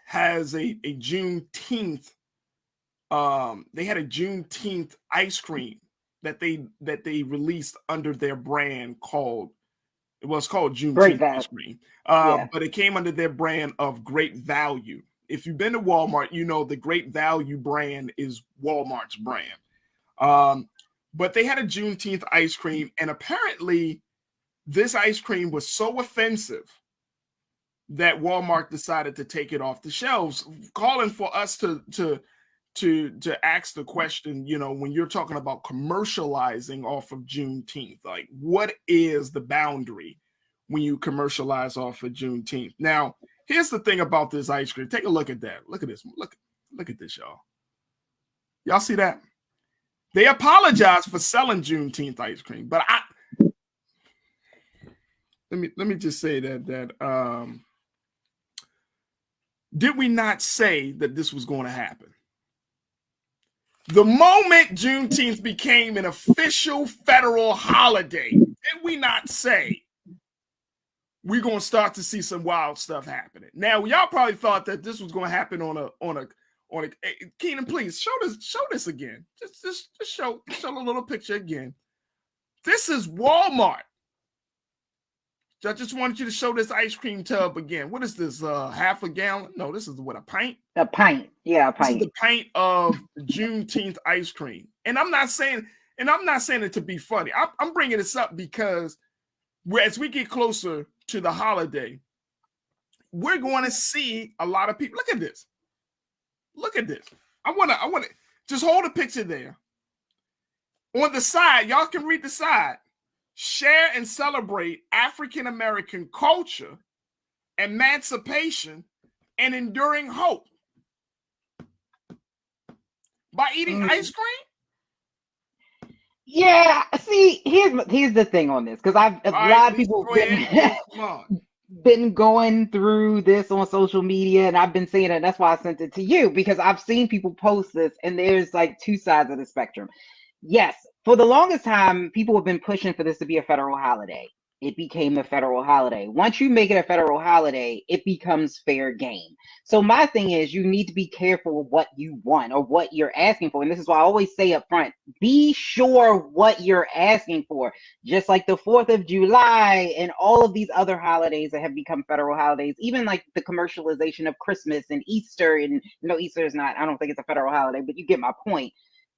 has a Juneteenth. They had a Juneteenth ice cream that they released under their brand called Juneteenth ice cream. But it came under their brand of Great Value. If you've been to Walmart, you know the Great Value brand is Walmart's brand. But they had a Juneteenth ice cream, and apparently this ice cream was so offensive that Walmart decided to take it off the shelves, calling for us to ask the question, you know, when you're talking about commercializing off of Juneteenth, like what is the boundary when you commercialize off of Juneteenth? Now, here's the thing about this ice cream. Take a look at that. Look at this. Look at this, y'all. Y'all see that? They apologize for selling Juneteenth ice cream, but let me just say that did we not say that this was going to happen? The moment Juneteenth became an official federal holiday, did we not say we're going to start to see some wild stuff happening? Now, y'all probably thought that this was going to happen on a Keenan, please show this again. Just show a little picture again. This is Walmart. I just wanted you to show this ice cream tub again. What is this? Half a gallon? No, this is what, a pint? A pint. Yeah, a pint. This is the pint of Juneteenth ice cream. And I'm not saying it to be funny. I'm bringing this up because as we get closer to the holiday, we're going to see a lot of people. Look at this. Look at this. I want to just hold a picture there. On the side, y'all can read the side. Share and celebrate African-American culture, emancipation, and enduring hope. by eating ice cream? Yeah, see, here's the thing on this, because a All right, lot of Lisa, people go been ahead. Come on. been going through this on social media, and I've been seeing it. That's why I sent it to you, because I've seen people post this, and there's like two sides of the spectrum. Yes, for the longest time, people have been pushing for this to be a federal holiday. It became a federal holiday. Once you make it a federal holiday, it becomes fair game. So my thing is, you need to be careful of what you want or what you're asking for. And this is why I always say up front, be sure what you're asking for. Just like the 4th of July and all of these other holidays that have become federal holidays, even like the commercialization of Christmas and Easter. And no, Easter is not, I don't think it's a federal holiday, but you get my point.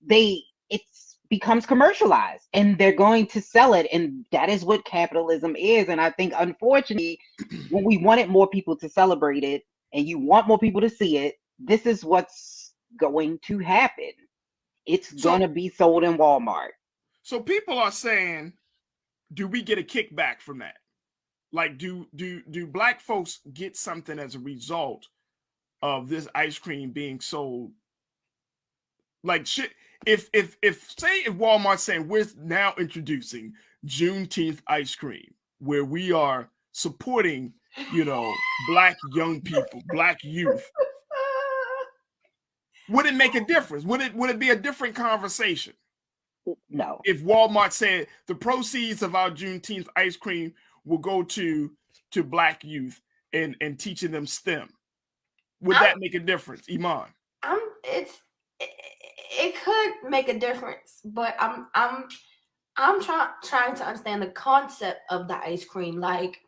It's becomes commercialized and they're going to sell it, and that is what capitalism is. And I think, unfortunately, when we wanted more people to celebrate it and you want more people to see it, this is what's going to happen. It's gonna be sold in Walmart. So people are saying, do we get a kickback from that? Like, do black folks get something as a result of this ice cream being sold? Like, shit, if Walmart's saying we're now introducing Juneteenth ice cream, where we are supporting, black young people, black youth, would it make a difference? Would it be a different conversation? No. If Walmart said the proceeds of our Juneteenth ice cream will go to black youth and teaching them STEM, would that make a difference, Iman? It could make a difference, but I'm trying to understand the concept of the ice cream. Like,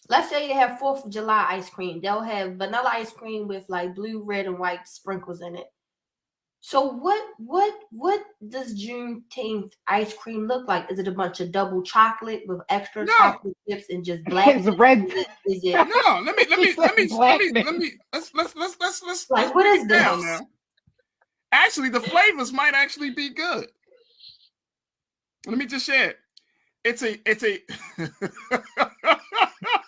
let's say they have 4th of July ice cream. They'll have vanilla ice cream with like blue, red, and white sprinkles in it. So what does Juneteenth ice cream look like? Is it a bunch of double chocolate with extra chocolate chips and just black? It's red. Is it? No, let me. Let's Like, what is this? Now. Actually, the flavors might actually be good. Let me just share it. It's a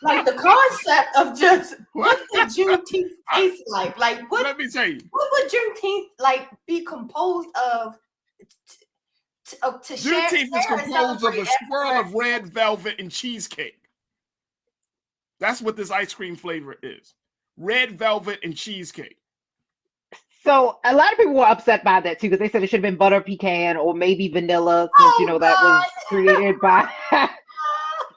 like the concept of just what the Juneteenth taste like. Like, what? Let me tell you. What would Juneteenth like be composed of? Juneteenth is composed of a swirl of red velvet and cheesecake. That's what this ice cream flavor is. Red velvet and cheesecake. So a lot of people were upset by that too, because they said it should have been butter pecan or maybe vanilla, since that was created by.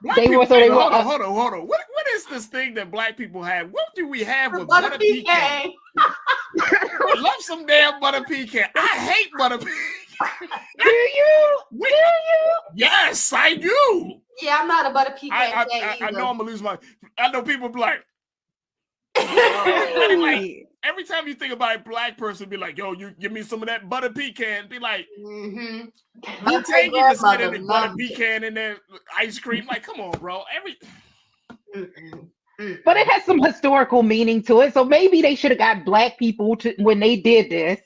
Hold on. What is this thing that black people have? What do we have with butter pecan? I love some damn butter pecan. I hate butter pecan. Do you? Yes, I do. Yeah, I'm not a butter pecan fan I know I'm gonna lose my. I know people be like. Every time you think about a black person, be like, "Yo, you give me some of that butter pecan." Be like, mm-hmm. "My grandmother just butter pecan in their ice cream." Like, come on, bro. But it has some historical meaning to it, so maybe they should have got black people to when they did this.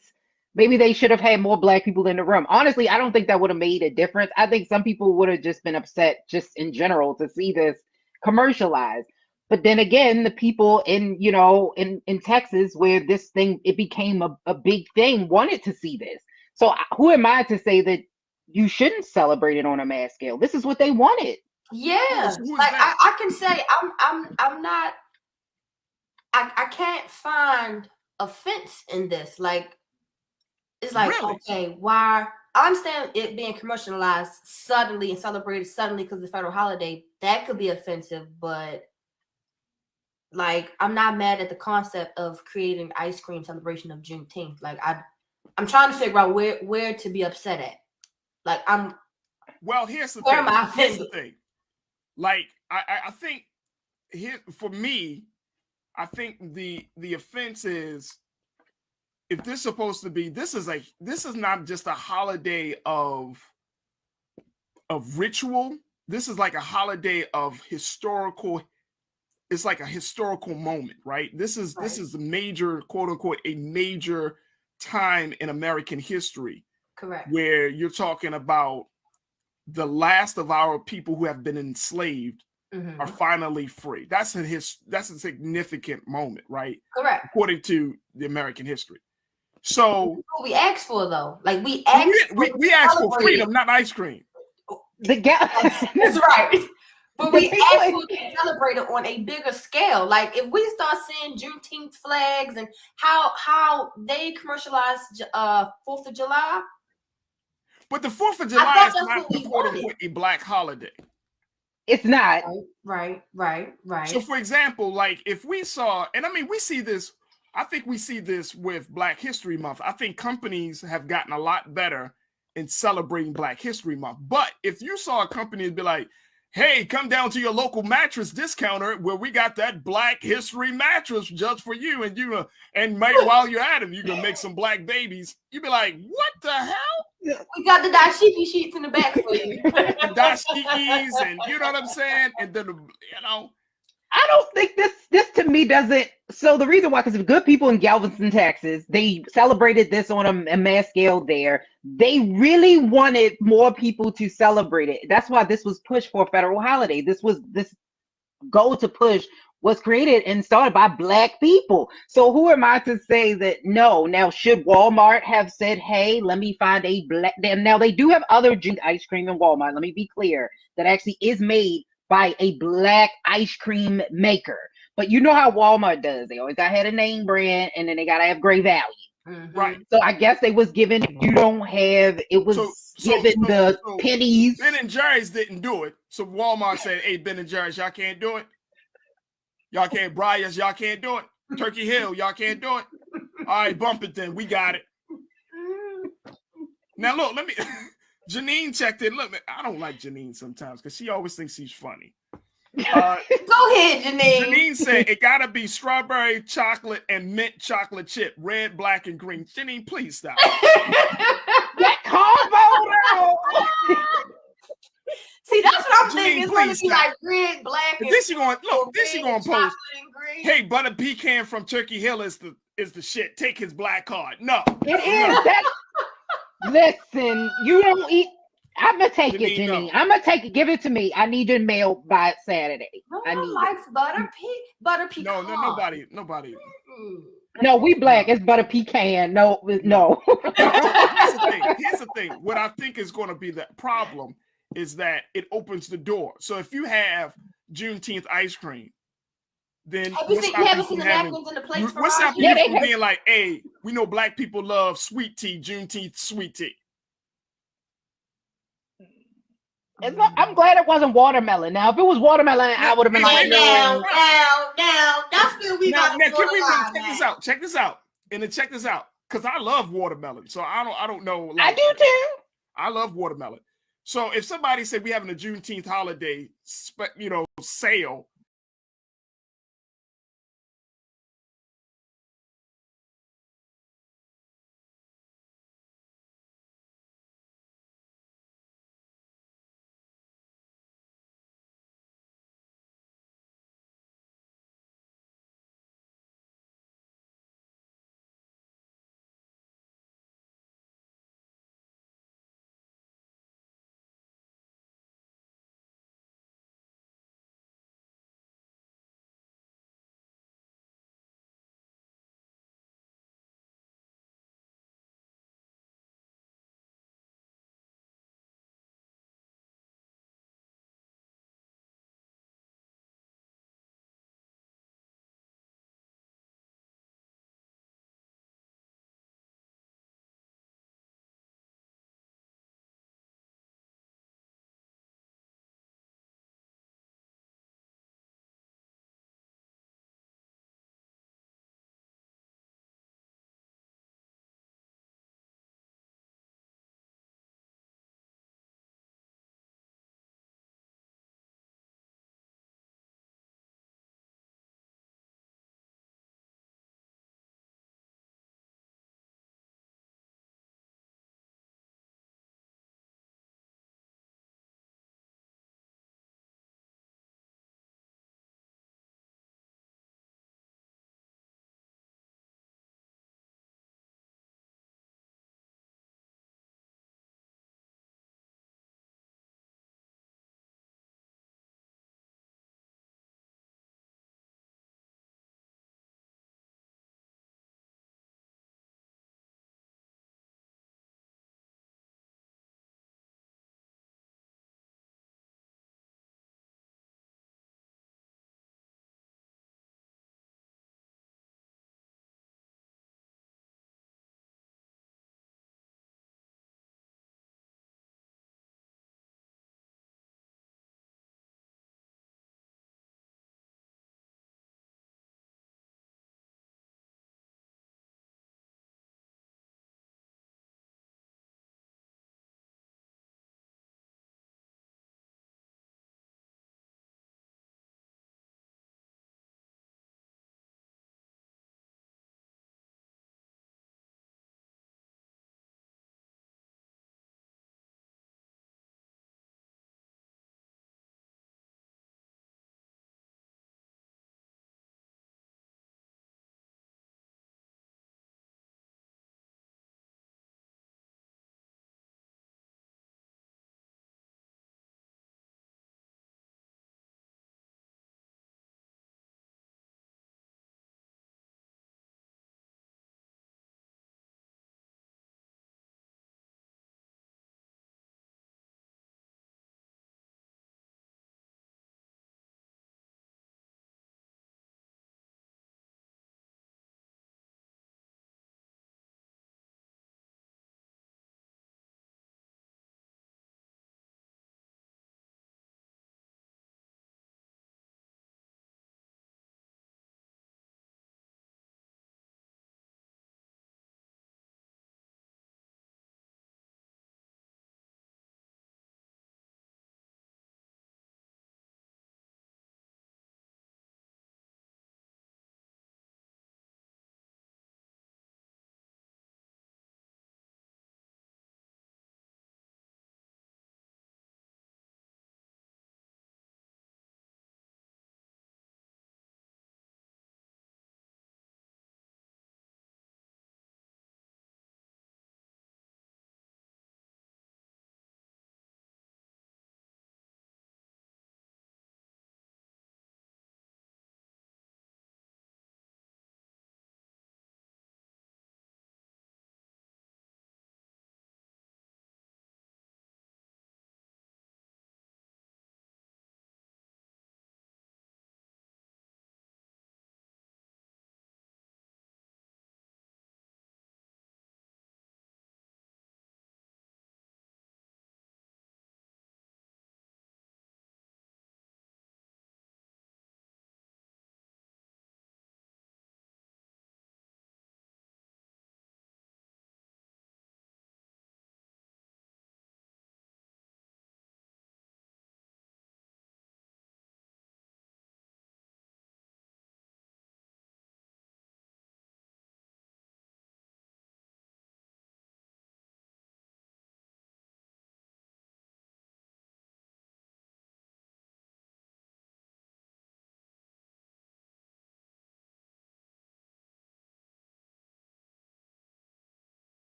Maybe they should have had more black people in the room. Honestly, I don't think that would have made a difference. I think some people would have just been upset, just in general, to see this commercialized. But then again, the people in Texas, where this thing, it became a big thing, wanted to see this. So who am I to say that you shouldn't celebrate it on a mass scale? This is what they wanted. Yeah, like I can say I'm not. I can't find offense in this. Like, it's like, really? Okay, why? I understand it being commercialized suddenly and celebrated suddenly because it's a federal holiday. That could be offensive, but. Like, I'm not mad at the concept of creating ice cream celebration of Juneteenth. Like, I'm trying to figure out where to be upset at. Like, here's the thing. Like, I think here for me, I think the offense is, if this is supposed to be, this is not just a holiday of ritual. This is like a holiday of historical. It's like a historical moment, right? This is a major, quote unquote, a major time in American history. Correct. Where you're talking about the last of our people who have been enslaved are finally free. That's a significant moment, right? Correct. According to the American history. So what we asked for, though. Like we asked for freedom, not ice cream. That's right. But we people asked for it to celebrate it on a bigger scale. Like if we start seeing Juneteenth flags and how they commercialize 4th of July. But the 4th of July is not quote unquote a black holiday. It's not. Right. So for example, like if we saw, and I mean we see this, I think we see this with Black History Month. I think companies have gotten a lot better in celebrating Black History Month. But if you saw a company be like, hey, come down to your local mattress discounter where we got that Black History mattress just for you, and while you're at it, you can make some black babies. You'd be like, what the hell? We got the dashiki sheets in the back for you. The dashikis, and you know what I'm saying? And then, I don't think this to me doesn't. So the reason why, because good people in Galveston, Texas, they celebrated this on a mass scale there. They really wanted more people to celebrate it. That's why this was pushed for a federal holiday. This goal to push was created and started by Black people. So who am I to say that no? Now, should Walmart have said, hey, let me find a black, now they do have other ice cream in Walmart, let me be clear, that actually is made by a Black ice cream maker. But you know how Walmart does. They always got to have a name brand, and then they got to have great value. Mm-hmm. Right. So I guess they was given, if you don't have, it was given the pennies. Ben and Jerry's didn't do it. So Walmart said, hey, Ben and Jerry's, y'all can't do it. Y'all can't, Briar's, y'all can't do it. Turkey Hill, y'all can't do it. All right, bump it then. We got it. Now look, let me Janine checked in. Look, I don't like Janine sometimes because she always thinks she's funny. Go ahead, Janine. Janine said it gotta be strawberry chocolate and mint chocolate chip, red, black, and green. Janine, please stop. That combo. See, that's what I'm Janine, thinking. It's gonna be like red, black, and this you going look. This you going to post. Green. Hey, butter pecan from Turkey Hill is the shit. Take his black card. No, it is that. Listen, you don't eat. I'm gonna take Janine, it, Janine. no. I'm gonna take it. Give it to me. I need your mail by Saturday. No I one need likes butter pecan. No, nobody. No, we Black. It's butter pecan. No. Here's the thing. What I think is going to be the problem is that it opens the door. So if you have Juneteenth ice cream, then you haven't seen the napkins and the plates for what's us? happening from being like, hey, we know Black people love sweet tea, Juneteenth sweet tea. I'm glad it wasn't watermelon. Now, if it was watermelon, I would have been like, now, that's where we got to can we check this out, and then check this out, because I love watermelon, so I don't know. Like, I do too. I love watermelon. So if somebody said we having a Juneteenth holiday, sale,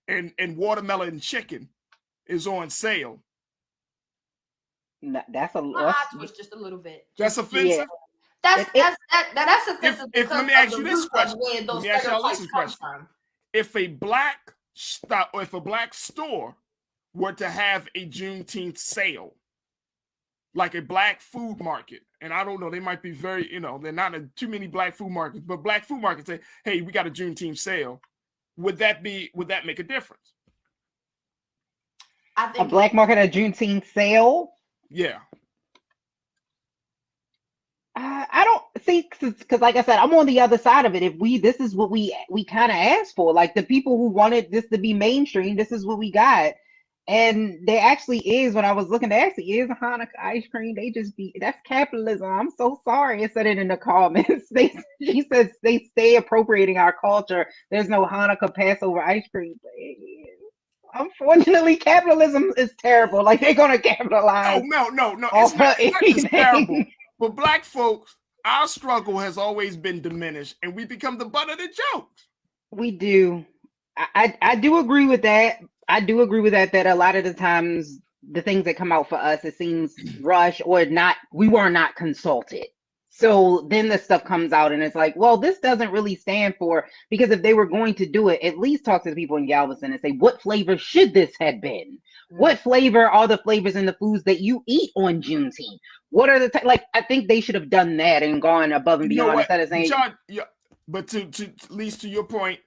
and watermelon and chicken is on sale. My eyes twitched just a little bit. That's offensive. That's offensive. If let me ask you this question. Let me ask y'all this question. If a black store were to have a Juneteenth sale, like a black food market, and I don't know, they might be very, they're not too many black food markets, but black food markets say, hey, we got a Juneteenth sale. Would that make a difference? I think a black market, a Juneteenth sale? Yeah. I don't see, because like I said, I'm on the other side of it. This is what we kind of asked for, like the people who wanted this to be mainstream, this is what we got. And there actually is, when I was looking, there actually is a Hanukkah ice cream. That's capitalism. I'm so sorry. It said it in the comments. She says they stay appropriating our culture. There's no Hanukkah Passover ice cream. Unfortunately, capitalism is terrible. Like, they're gonna capitalize. No. It's not just terrible. But black folks, our struggle has always been diminished, and we become the butt of the jokes. We do. I do agree with that. I do agree with that a lot of the times the things that come out for us, it seems rushed or not. We were not consulted. So then the stuff comes out and it's like, well, this doesn't really stand for, because if they were going to do it, at least talk to the people in Galveston and say, what flavor should this have been? What flavor are the flavors in the foods that you eat on Juneteenth? What are the like? I think they should have done that and gone above and beyond instead of saying. John, yeah, but to at least to your point,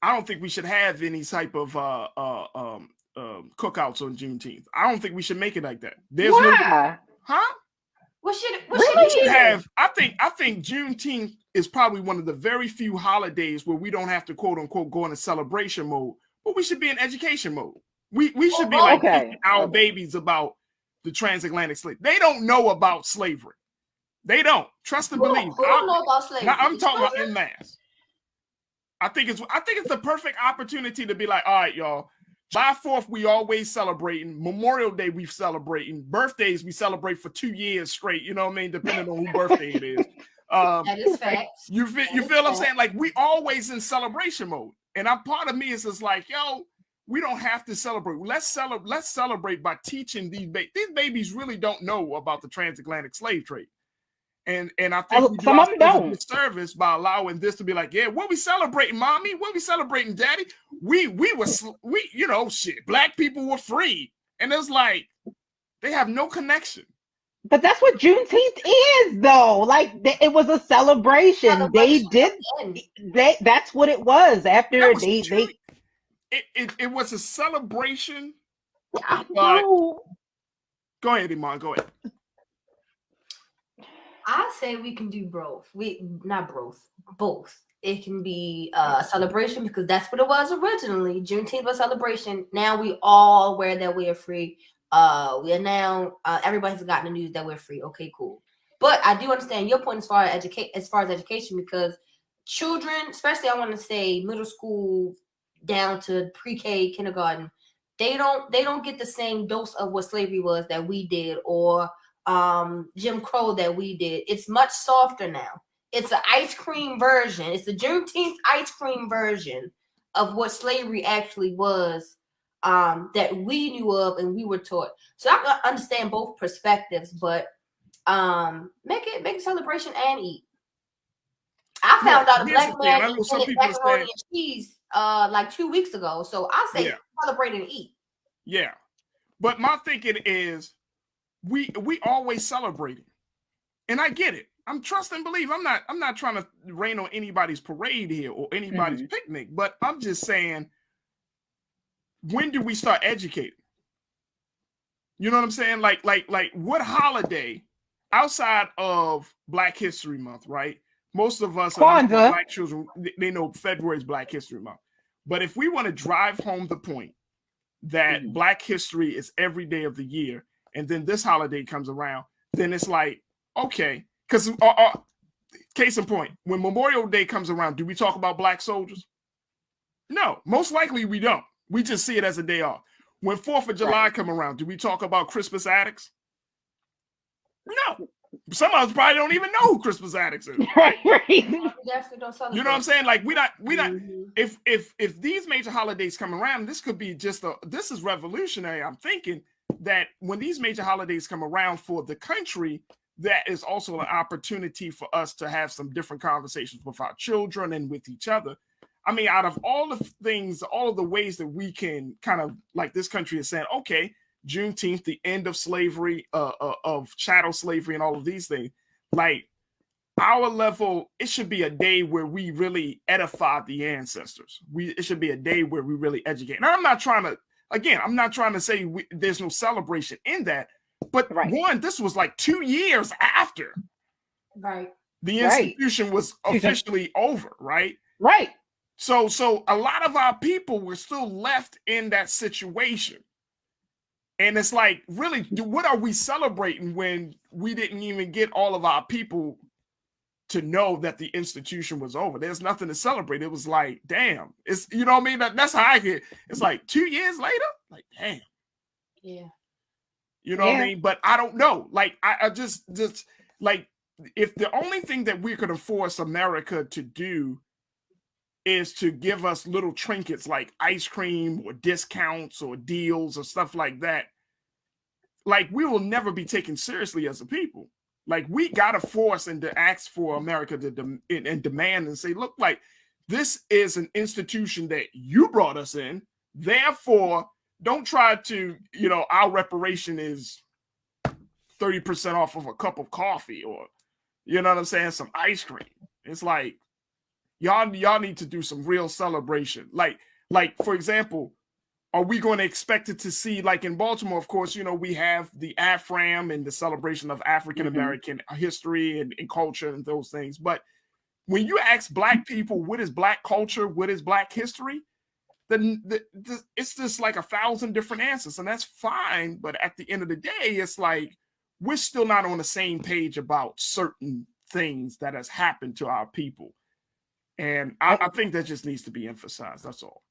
I don't think we should have any type of cookouts on Juneteenth. I don't think we should make it like that. Why? What should have? I think Juneteenth is probably one of the very few holidays where we don't have to quote unquote go into celebration mode, but we should be in education mode. We should be teaching our babies about the transatlantic slave. They don't know about slavery. They don't. Trust and believe. Who don't know about slavery? Now, I'm talking about en masse. I think it's the perfect opportunity to be like, all right, y'all. July 4th, we always celebrating. Memorial Day, we celebrating. Birthdays, we celebrate for 2 years straight. You know what I mean? Depending on whose birthday it is. That is facts. You feel what I'm saying? Like, we always in celebration mode. And part of me is just like, yo, we don't have to celebrate. Let's celebrate by teaching these babies. These babies really don't know about the transatlantic slave trade. And I think some of them don't. A disservice by allowing this to be like, yeah, what we celebrating, mommy? What we celebrating, daddy? We shit. Black people were free, and it's like they have no connection. But that's what Juneteenth is, though. Like, it was a celebration. They did. That's what it was. After it was a celebration. Go ahead, Iman. Go ahead. I say we can do both. Both. It can be a celebration because that's what it was originally. Juneteenth was a celebration. Now we all wear that we are free. We are now everybody's gotten the news that we're free. Okay, cool. But I do understand your point as far as education, because children, especially I want to say middle school down to pre-K, kindergarten, they don't get the same dose of what slavery was that we did, or Jim Crow that we did. It's much softer now. It's an ice cream version. It's the Juneteenth ice cream version of what slavery actually was, that we knew of and we were taught. So I understand both perspectives, but make it celebration and eat. I found out a black man eating macaroni and cheese like 2 weeks ago. So I say celebrate and eat. Yeah, but my thinking is, we always celebrating, and I get it. I'm trust and believe. I'm not trying to rain on anybody's parade here or anybody's picnic, but I'm just saying, when do we start educating? You know what I'm saying? Like what holiday outside of Black History Month, right? Most of us, Black children, they know February is Black History Month. But if we want to drive home the point that Black history is every day of the year, and then this holiday comes around, then it's like, okay, because case in point, when Memorial Day comes around, do we talk about Black soldiers? No, most likely we don't. We just see it as a day off. When 4th of July come around, do we talk about Christmas addicts? No, Some of us probably don't even know who Christmas addicts is. Right. We definitely don't celebrate. You know what I'm saying? Like we not. Mhm. If these major holidays come around, this could be this is revolutionary. I'm thinking that when these major holidays come around for the country, that is also an opportunity for us to have some different conversations with our children and with each other. I mean, out of all the things, all of the ways that we can kind of, like, this country is saying, okay, Juneteenth, the end of slavery, of chattel slavery, and all of these things, like, our level, it should be a day where we really edify the ancestors. It should be a day where we really educate. And I'm not trying to say there's no celebration in that, but one, this was like 2 years after the institution was officially over, right? Right. So a lot of our people were still left in that situation. And it's like, really, what are we celebrating when we didn't even get all of our people to know that the institution was over? There's nothing to celebrate. It was like, damn, it's, you know what I mean? That's how I get. It's like 2 years later, like, damn. Yeah. You know what I mean? But I don't know. Like, I just like, if the only thing that we could force America to do is to give us little trinkets like ice cream or discounts or deals or stuff like that, like, we will never be taken seriously as a people. Like, we gotta force and to ask for America to demand and say, look, like, this is an institution that you brought us in. Therefore, don't try to, you know, our reparation is 30% off of a cup of coffee, or, you know what I'm saying, some ice cream. It's like, y'all need to do some real celebration. Like for example, are we going to expect it to see, like in Baltimore, of course, you know, we have the AFRAM and the celebration of African American history and culture and those things. But when you ask Black people, what is Black culture, what is Black history, then it's just like 1,000 different answers, and that's fine. But at the end of the day, it's like, we're still not on the same page about certain things that has happened to our people. And I think that just needs to be emphasized. That's all.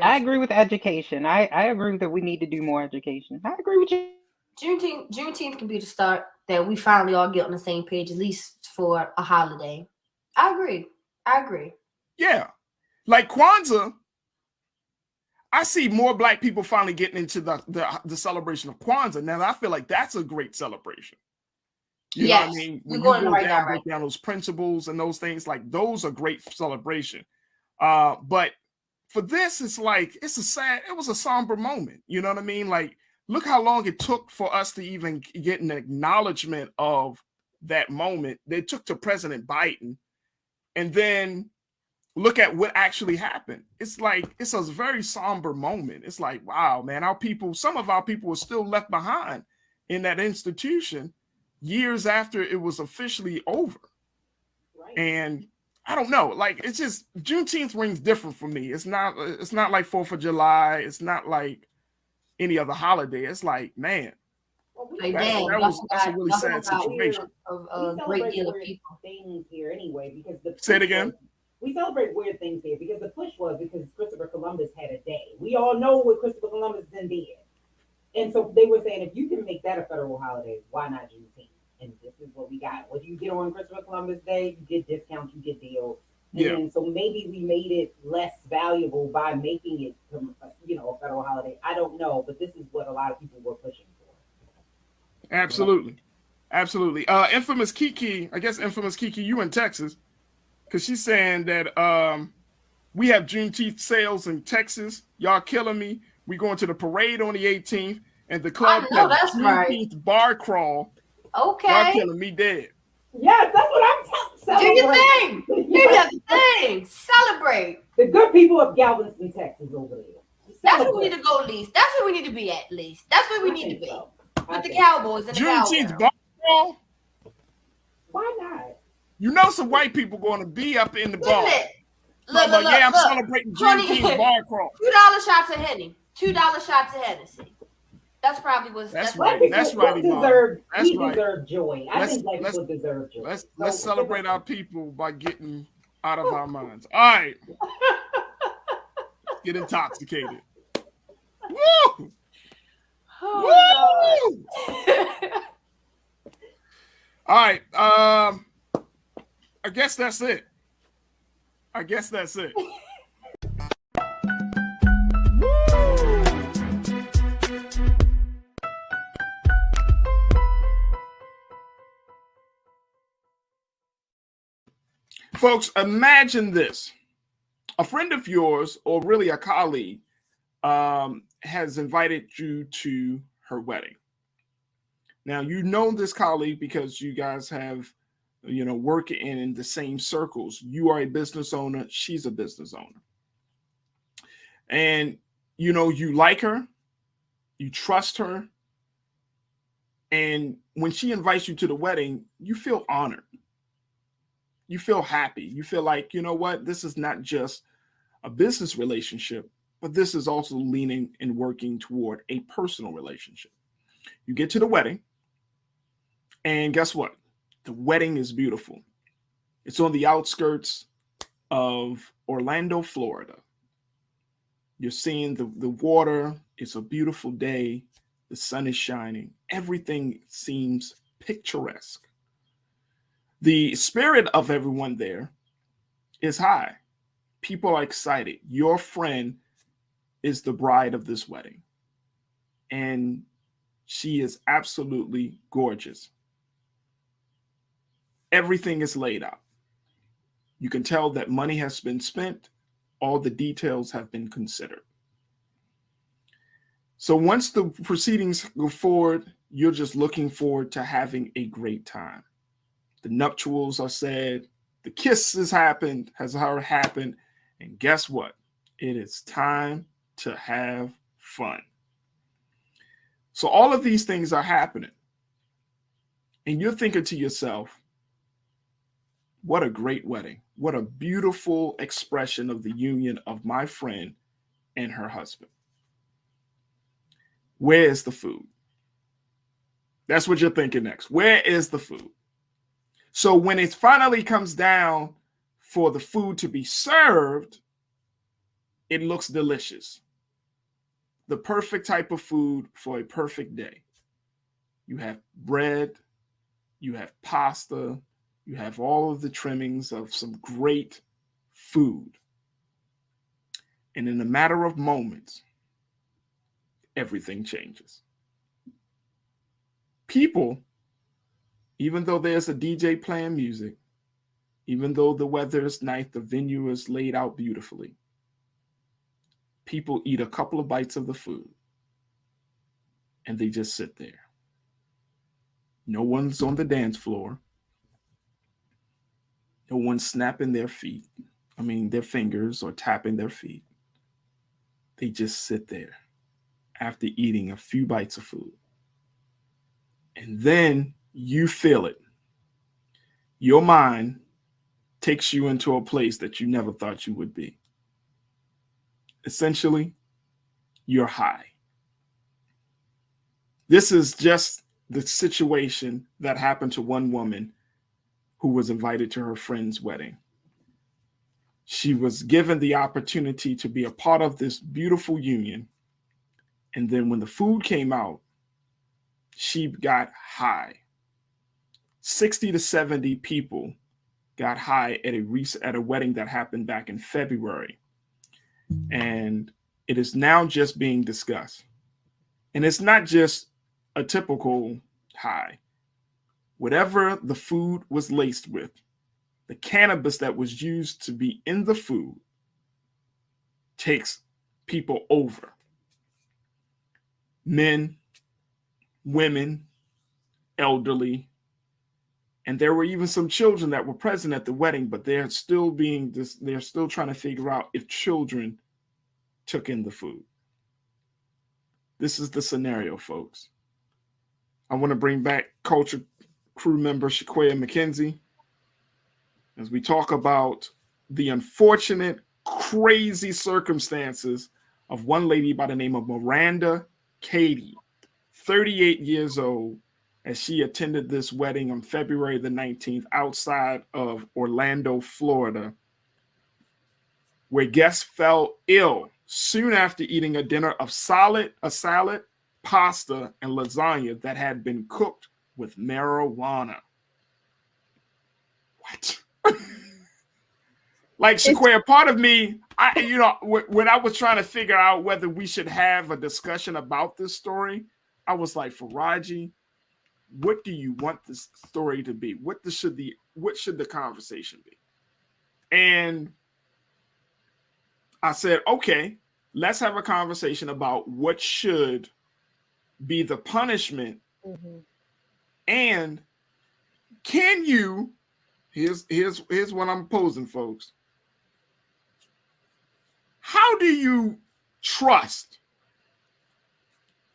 I agree with education. I agree that we need to do more education. I agree with you. Juneteenth can be the start that we finally all get on the same page, at least for a holiday. I agree. Yeah. Like Kwanzaa, I see more Black people finally getting into the celebration of Kwanzaa. Now, I feel like that's a great celebration. You know what I mean? When you go down, break down those principles and those things, like, those are great celebration. But for this, it's like, it was a somber moment. You know what I mean? Like, look how long it took for us to even get an acknowledgement of that moment. They took to President Biden, and then look at what actually happened. It's like, it's a very somber moment. It's like, wow, man, some of our people were still left behind in that institution years after it was officially over. Right. And I don't know, like, it's just, Juneteenth rings different for me. It's not like 4th of July. It's not like any other holiday. It's like, man, that's a really sad situation. A great deal of people. Things here anyway, because say it again. We celebrate weird things here because the push was because Christopher Columbus had a day. We all know what Christopher Columbus then did. And so they were saying, if you can make that a federal holiday, why not Juneteenth? And this is what we got. What do you get on Christopher Columbus Day? You get discounts, you get deals. And so maybe we made it less valuable by making it, a federal holiday. I don't know, but this is what a lot of people were pushing for. Absolutely. Absolutely. Infamous Kiki, you in Texas, because she's saying that we have Juneteenth sales in Texas. Y'all killing me. We going to the parade on the 18th, and the club has Juneteenth bar crawl. Okay. Y'all killing me dead. Yes, that's what I'm saying. Do your thing. Do your thing. Celebrate. The good people of Galveston, Texas over there. That's where we need to go, least. That's where we need to be at, least. That's where we need to be. With the Cowboys and the Juneteenth bar crawl? Why not? You know some white people going to be up in the bar. Look, I'm celebrating Juneteenth bar crawl. $2 shots of Henny. $2 shots of Hennessy. That's probably what's. That's right. That's right. We deserve joy. I think black people deserve joy. Let's celebrate our people by getting out of our minds. All right. Get intoxicated. Woo! Woo! All right. I guess that's it. Folks, imagine this. A friend of yours, or really a colleague, has invited you to her wedding. Now, you know this colleague because you guys have, work in the same circles. You are a business owner. She's a business owner. And, you like her. You trust her. And when she invites you to the wedding, you feel honored. You feel happy. You feel like, you know what? This is not just a business relationship, but this is also leaning and working toward a personal relationship. You get to the wedding, and guess what? The wedding is beautiful. It's on the outskirts of Orlando, Florida. You're seeing the water. It's a beautiful day. The sun is shining. Everything seems picturesque. The spirit of everyone there is high. People are excited. Your friend is the bride of this wedding, and she is absolutely gorgeous. Everything is laid out. You can tell that money has been spent. All the details have been considered. So once the proceedings go forward, you're just looking forward to having a great time. The nuptials are said, the kiss has happened, and guess what? It is time to have fun. So all of these things are happening. And you're thinking to yourself, what a great wedding. What a beautiful expression of the union of my friend and her husband. Where is the food? That's what you're thinking next. Where is the food? So when it finally comes down for the food to be served, it looks delicious. The perfect type of food for a perfect day. You have bread, you have pasta, you have all of the trimmings of some great food. And in a matter of moments, everything changes. People, even though there's a DJ playing music, even though the weather is nice, the venue is laid out beautifully, people eat a couple of bites of the food and they just sit there. No one's on the dance floor. No one's snapping their fingers or tapping their feet. They just sit there after eating a few bites of food. And then you feel it. Your mind takes you into a place that you never thought you would be. Essentially, you're high. This is just the situation that happened to one woman who was invited to her friend's wedding. She was given the opportunity to be a part of this beautiful union. And then when the food came out, she got high. 60 to 70 people got high at a wedding that happened back in February. And it is now just being discussed. And it's not just a typical high. Whatever the food was laced with, the cannabis that was used to be in the food takes people over. Men, women, elderly, and there were even some children that were present at the wedding, but they're still trying to figure out if children took in the food. This is the scenario, folks. I want to bring back culture crew member Shaquaya McKenzie as we talk about the unfortunate, crazy circumstances of one lady by the name of Miranda Katie, 38 years old, as she attended this wedding on February the 19th outside of Orlando, Florida, where guests fell ill soon after eating a dinner of salad, pasta, and lasagna that had been cooked with marijuana. what? Like, Shaquaya, part of me, when I was trying to figure out whether we should have a discussion about this story, I was like, Faraji, what do you want this story to be? What should the conversation be? And I said, okay, let's have a conversation about what should be the punishment. Mm-hmm. And can you, here's what I'm posing, folks. How do you trust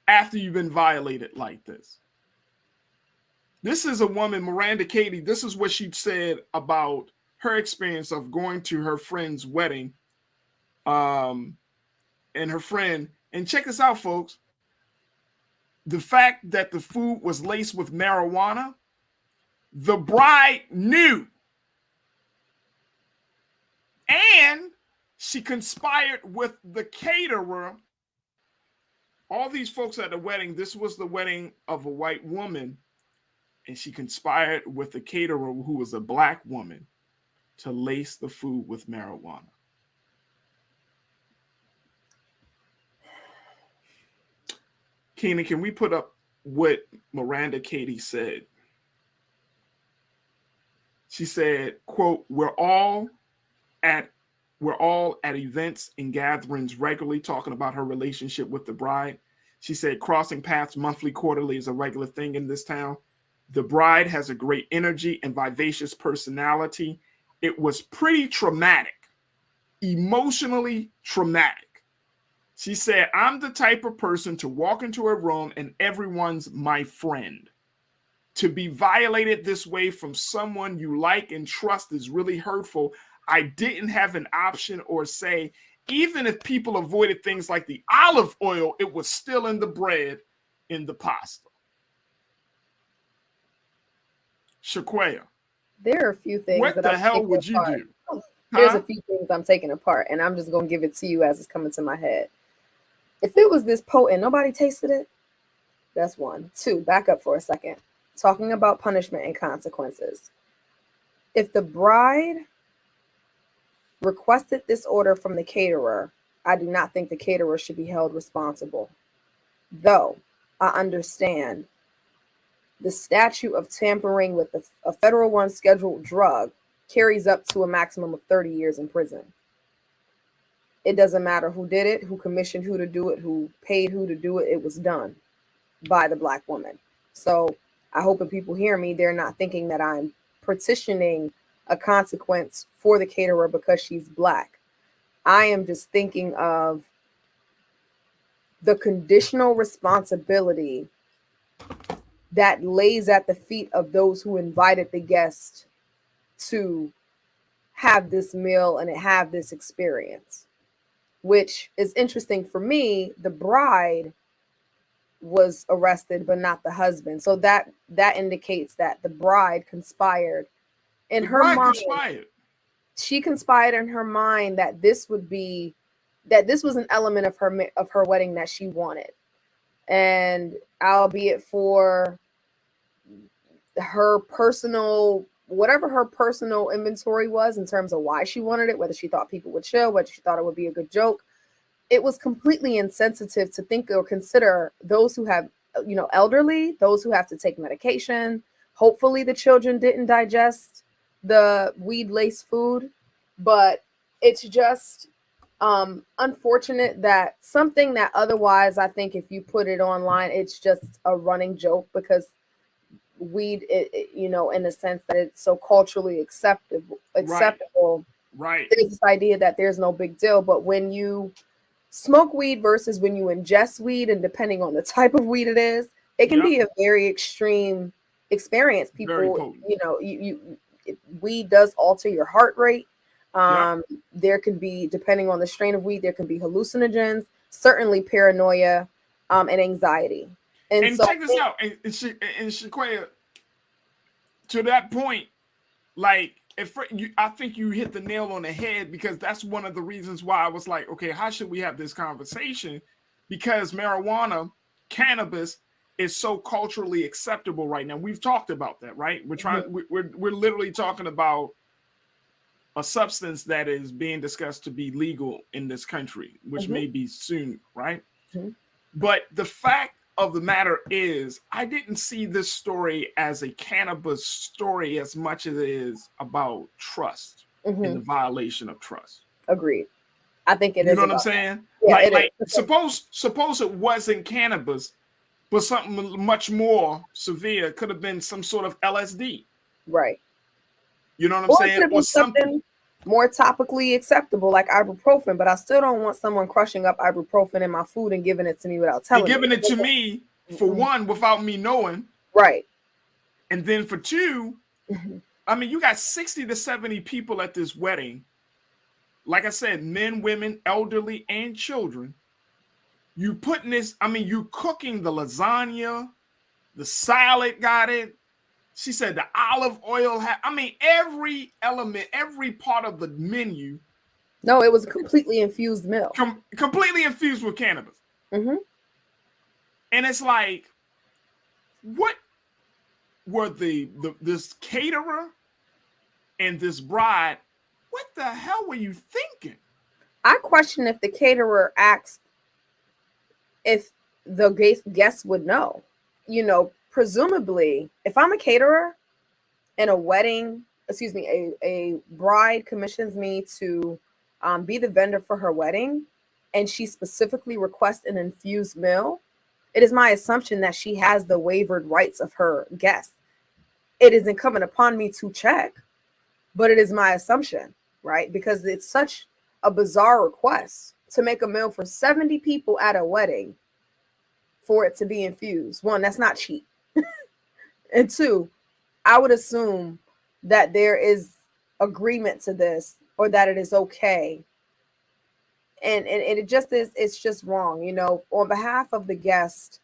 after you've been violated like this? This is a woman, Miranda Katie. This is what she said about her experience of going to her friend's wedding. And her friend, and check this out, folks. The fact that the food was laced with marijuana, the bride knew. And she conspired with the caterer. All these folks at the wedding, this was the wedding of a white woman. And she conspired with the caterer, who was a black woman, to lace the food with marijuana. Keenan, can we put up what Miranda Katie said? She said, quote, we're all at events and gatherings regularly talking about her relationship with the bride. She said, crossing paths monthly, quarterly is a regular thing in this town. The bride has a great energy and vivacious personality. It was pretty traumatic, emotionally traumatic. She said, I'm the type of person to walk into a room and everyone's my friend. To be violated this way from someone you like and trust is really hurtful. I didn't have an option or say. Even if people avoided things like the olive oil, it was still in the bread, in the pasta. Shaquaya, there are a few things. What that the I'm hell taking would you apart. do? There's a few things I'm taking apart, and I'm just going to give it to you as it's coming to my head. If it was this potent, nobody tasted it. That's one. Two, back up for a second. Talking about punishment and consequences. If the bride requested this order from the caterer, I do not think the caterer should be held responsible. Though I understand the statute of tampering with a federal one scheduled drug carries up to a maximum of 30 years in prison. It doesn't matter who did it, who commissioned who to do it, who paid who to do it. It was done by the black woman. So I hope if people hear me, they're not thinking that I'm petitioning a consequence for the caterer because she's black. I am just thinking of the conditional responsibility that lays at the feet of those who invited the guest to have this meal and have this experience, which is interesting for me. The bride was arrested, but not the husband. So that indicates that the bride conspired in her mind. She conspired in her mind that this was an element of her wedding that she wanted. And albeit for her personal, whatever her personal inventory was in terms of why she wanted it, whether she thought people would chill, whether she thought it would be a good joke, it was completely insensitive to think or consider those who have, elderly, those who have to take medication. Hopefully the children didn't digest the weed-laced food, but it's just unfortunate that something that otherwise, I think if you put it online, it's just a running joke because weed, in the sense that it's so culturally acceptable. Right. There's this idea that there's no big deal, but when you smoke weed versus when you ingest weed, and depending on the type of weed it is, it can be a very extreme experience. People, weed does alter your heart rate. There can be, depending on the strain of weed, there can be hallucinogens, certainly paranoia, and anxiety. And so, check this out, and Shaquaya, to that point, like, I think you hit the nail on the head, because that's one of the reasons why I was like, okay, how should we have this conversation? Because marijuana, cannabis, is so culturally acceptable right now. We've talked about that, right? We're trying. We're literally talking about a substance that is being discussed to be legal in this country, which may be soon, right? But the fact of the matter is, I didn't see this story as a cannabis story as much as it is about trust and the violation of trust. Agreed. I think it is. You know what I'm saying? Yeah, like suppose it wasn't cannabis, but something much more severe could have been some sort of LSD. Right. You know what I'm Or saying? it could have been Or something more topically acceptable, like ibuprofen, but I still don't want someone crushing up ibuprofen in my food and giving it to me without telling me. Giving it to me, for one, without me knowing. Right. And then for two, I mean, you got 60 to 70 people at this wedding. Like I said, men, women, elderly, and children. You putting this, I mean, you cooking the lasagna, the salad got it. She said the olive oil I mean, every element, every part of the menu. No, it was a completely infused meal. Completely infused with cannabis. And it's like, what were this caterer and this bride, what the hell were you thinking? I question if the caterer asked if the guests would know. You know, presumably, if I'm a caterer and a wedding, a bride commissions me to be the vendor for her wedding, and she specifically requests an infused meal, it is my assumption that she has the waivered rights of her guest. It is incumbent upon me to check, but it is my assumption, right? Because it's such a bizarre request to make a meal for 70 people at a wedding for it to be infused. One, that's not cheap. And two, I would assume that there is agreement to this, or that it is okay. And it just is, it's just wrong. You know, on behalf of the guest,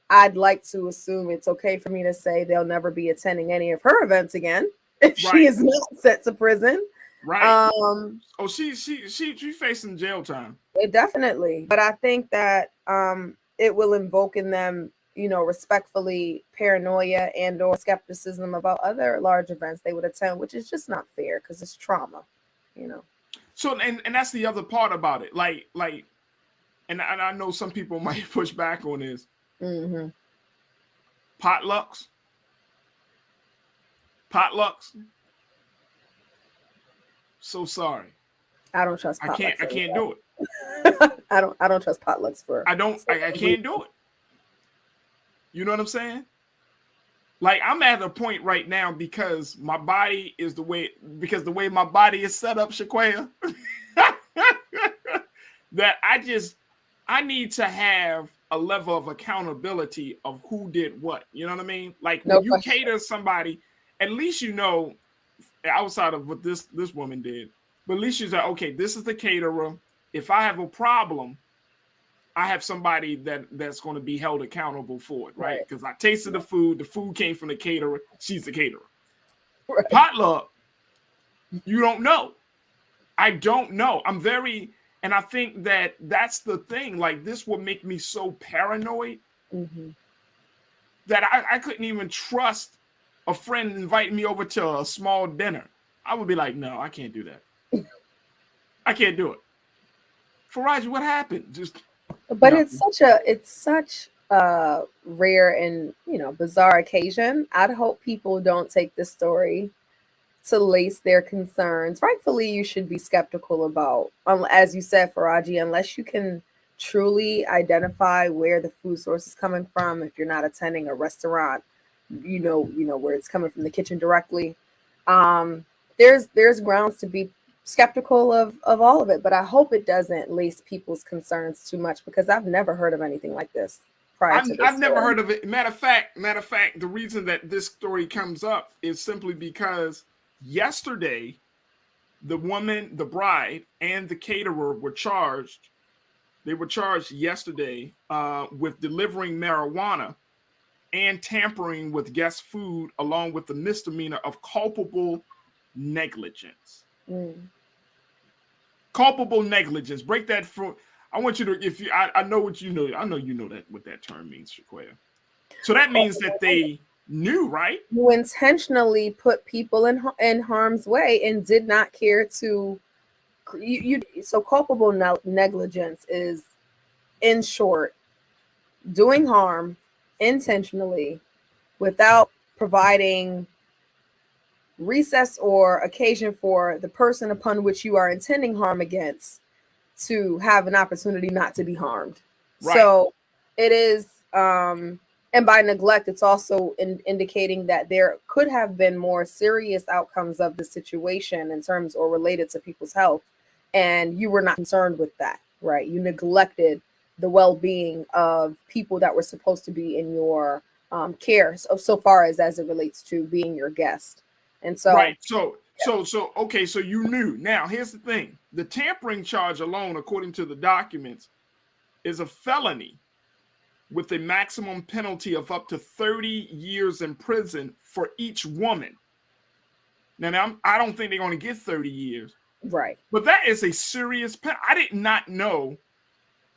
I'd like to assume it's okay for me to say they'll never be attending any of her events again if she is not sent to prison. Right. Oh, she facing jail time. Definitely. But I think that it will invoke in them, you know, respectfully, paranoia and or skepticism about other large events they would attend, which is just not fair because it's trauma, you know. So and that's the other part about it. Like, and I know some people might push back on this. Potlucks. So sorry. I don't trust potlucks. I can't do it. I don't trust potlucks for. I can't do it. You know what I'm saying? Like, I'm at a point right now because my body is the way my body is set up, Shaquaya, that I need to have a level of accountability of who did what. You know what I mean? Like, when you cater somebody, at least you know, outside of what this woman did, but at least you say, okay, this is the caterer. If I have a problem, I have somebody that's going to be held accountable for it, right? Because I tasted the food came from the caterer, she's the caterer. Right. Potluck, you don't know. I don't know. And I think that's the thing. Like, this will make me so paranoid that I couldn't even trust a friend inviting me over to a small dinner. I would be like, no, I can't do that. I can't do it. Faraji, what happened? But it's such a rare and, you know, bizarre occasion. I'd hope people don't take this story to lace their concerns. Rightfully, you should be skeptical about, as you said, Faraji, unless you can truly identify where the food source is coming from. If you're not attending a restaurant, you know where it's coming from the kitchen directly. There's grounds to be skeptical of all of it, but I hope it doesn't lace people's concerns too much, because I've never heard of anything like this prior to this. I've never heard of it. Matter of fact, the reason that this story comes up is simply because yesterday, the woman, the bride, and the caterer were charged. They were charged yesterday with delivering marijuana and tampering with guest food, along with the misdemeanor of culpable negligence. Culpable negligence. Break that for. I want you to. If you, I know what you know. I know you know that what that term means, Shaquaya. So that means that they knew, right? You intentionally put people in harm's way and did not care to. So culpable negligence is, in short, doing harm intentionally without providing recess or occasion for the person upon which you are intending harm against to have an opportunity not to be harmed. Right. So it is, and by neglect, it's also indicating that there could have been more serious outcomes of the situation in terms or related to people's health, and you were not concerned with that, right? You neglected the well-being of people that were supposed to be in your care, so far as it relates to being your guest. And so, right. So okay. So you knew. Now, here's the thing: the tampering charge alone, according to the documents, is a felony with a maximum penalty of up to 30 years in prison for each woman. Now I don't think they're going to get 30 years. Right. But that is a serious penalty. I did not know.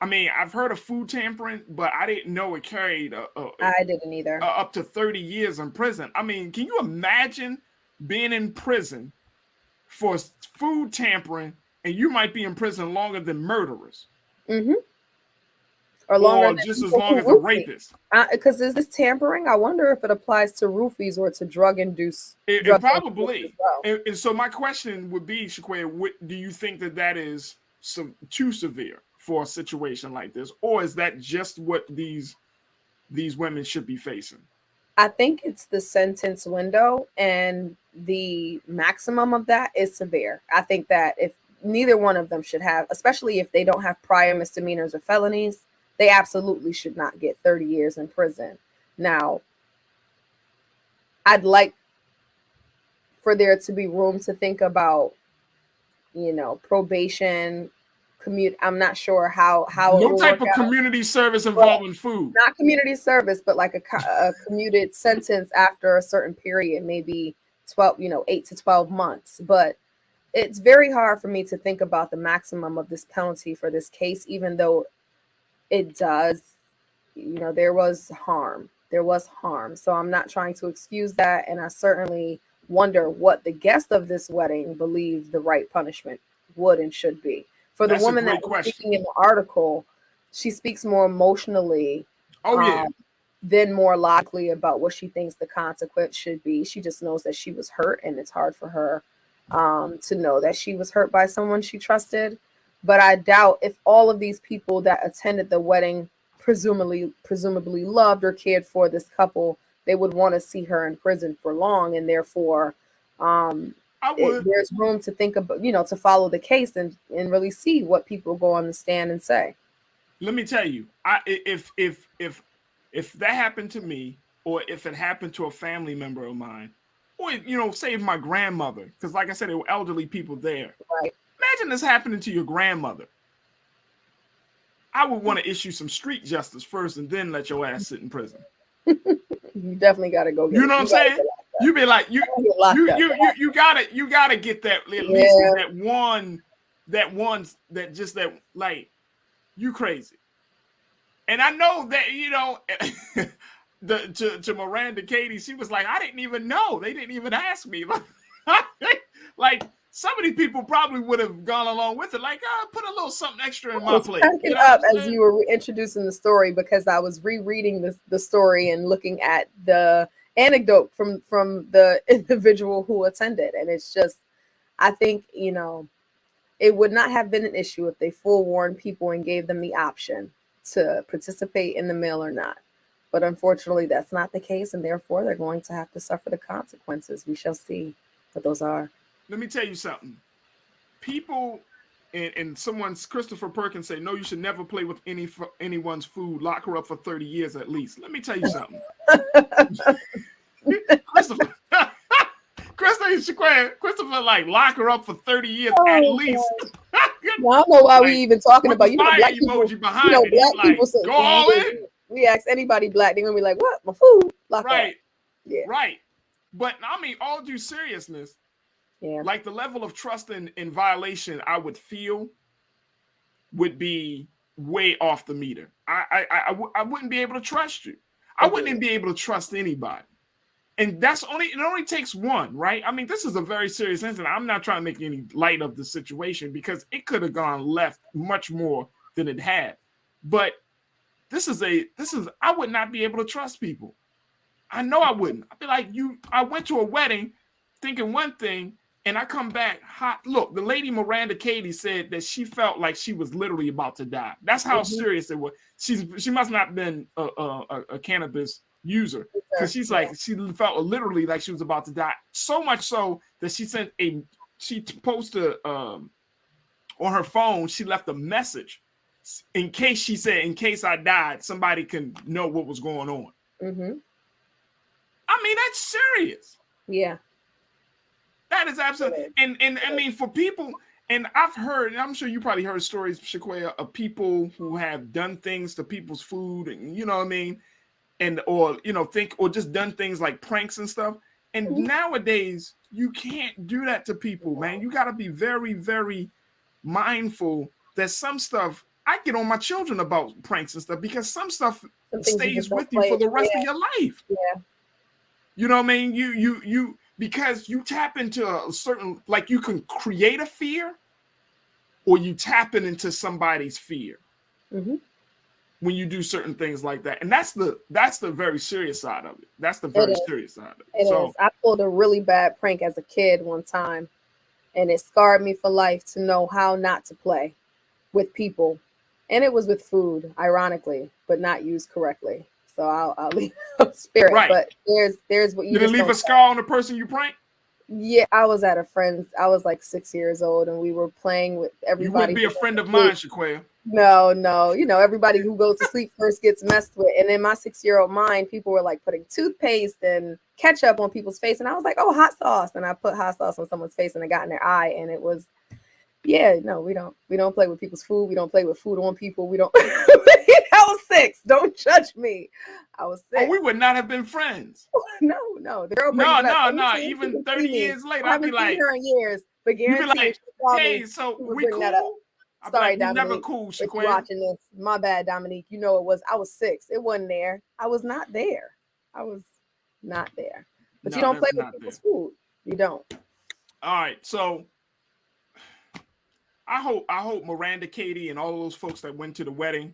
I mean, I've heard of food tampering, but I didn't know it carried I didn't either. Up to 30 years in prison. I mean, can you imagine being in prison for food tampering, and you might be in prison longer than murderers? Mm-hmm. Or longer than just as long as a rapist. Because is this tampering? I wonder if it applies to roofies or to drug-induced. It probably. Well. And so my question would be, Shaquia, do you think that is too severe for a situation like this, or is that just what these women should be facing? I think it's the sentence window, and the maximum of that is severe. I think that if neither one of them should have, especially if they don't have prior misdemeanors or felonies, they absolutely should not get 30 years in prison. Now, I'd like for there to be room to think about, probation, I'm not sure how no type of community service involving food. Not community service, but like a commuted sentence after a certain period, maybe 8 to 12 months. But it's very hard for me to think about the maximum of this penalty for this case, even though it does, there was harm. So I'm not trying to excuse that. And I certainly wonder what the guest of this wedding believed the right punishment would and should be. For the woman that was speaking in the article, she speaks more emotionally than more logically about what she thinks the consequence should be. She just knows that she was hurt, and it's hard for her to know that she was hurt by someone she trusted. But I doubt if all of these people that attended the wedding presumably loved or cared for this couple, they would want to see her in prison for long, and therefore there's room to think about, to follow the case and really see what people go on the stand and say. Let me tell you, if that happened to me, or if it happened to a family member of mine, or say my grandmother, because like I said, there were elderly people there. Right. Imagine this happening to your grandmother. I would want to issue some street justice first, and then let your ass sit in prison. You definely got to go get. You know what I'm saying? You be like you gotta get that, at least that like, you crazy. And I know that to Miranda Katie, she was like, I didn't even know. They didn't even ask me. Like some of these people probably would have gone along with it, like, put a little something extra in my plate. Cracking up as you were introducing the story, because I was rereading the story and looking at the anecdote from the individual who attended, and it's just, I think it would not have been an issue if they forewarned people and gave them the option to participate in the meal or not. But unfortunately, that's not the case, and therefore they're going to have to suffer the consequences. We shall see what those are. Let me tell you something. People, and Christopher Perkins say, no, you should never play with anyone's food. Lock her up for 30 years at least. Let me tell you something. Christopher, like, lock her up for 30 years at least. I don't know why we even talking about, black people, black people say, go all in. We ask anybody black, they're gonna be like, what? My food? Lock up. Yeah. Right. But I mean, all due seriousness, like the level of trust in violation I would feel would be way off the meter. I wouldn't be able to trust you. I wouldn't even be able to trust anybody. And it only takes one, right? I mean, this is a very serious incident. I'm not trying to make any light of the situation because it could have gone left much more than it had. But I would not be able to trust people. I know I wouldn't. I'd be like, I went to a wedding thinking one thing, and I come back hot. Look, the lady Miranda Katie said that she felt like she was literally about to die. That's how serious it was. She must not have been a cannabis user, because she's like, she felt literally like she was about to die. So much so that she posted on her phone, she left a message in case in case I died, somebody can know what was going on. Mm-hmm. I mean, that's serious. Yeah. That is absolutely, and I mean, for people, and I've heard, and I'm sure you probably heard stories, Shaquaya, of people who have done things to people's food, and you know what I mean, or just done things like pranks and stuff. And nowadays, you can't do that to people, man. You got to be very, very mindful that some stuff, I get on my children about pranks and stuff, because some stuff stays with you for the rest of your life. Yeah. You know what I mean? You because you tap into a certain, like, you can create a fear, or you tap into somebody's fear when you do certain things like that. And that's the very serious side of it. That's the very serious side of it. It is. I pulled a really bad prank as a kid one time, and it scarred me for life to know how not to play with people. And it was with food, ironically, but not used correctly. So I'll leave spirit. Right. But there's what you did it leave a scar on the person you pranked? Yeah, I was at a friend's. I was like 6 years old, and we were playing with everybody. You wouldn't be a friend of mine, Shaquaya. No. You know, everybody who goes to sleep first gets messed with. And in my 6-year-old mind, people were like putting toothpaste and ketchup on people's face, and I was like, "Oh, hot sauce!" And I put hot sauce on someone's face, and it got in their eye, and it was. Yeah, no, we don't play with people's food. We don't play with food on people. We don't. I was 6. Don't judge me. I was 6. Oh, we would not have been friends. No. The girl no. Even 30 years later, I'd be like, her in years, but guarantee like, hey, so we cool? Sorry, like, Dominique. Never cool, Shaquaya. If you're watching this, my bad, Dominique. You know it was. I was 6. It wasn't there. I was not there. But you don't play with people's food. You don't. All right, so I hope Miranda Katie and all those folks that went to the wedding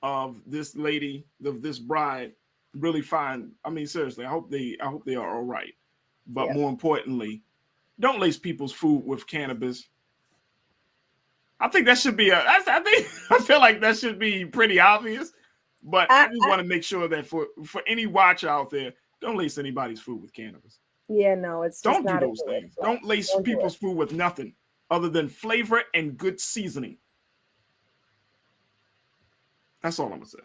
of this lady, of this bride, really find. I mean, seriously, I hope they are all right. But more importantly, don't lace people's food with cannabis. I think that should be I feel like that should be pretty obvious. But I just want to make sure that for any watcher out there, don't lace anybody's food with cannabis. Yeah, no, it's just don't do those things. Don't lace people's food with nothing other than flavor and good seasoning. That's all I'm gonna say.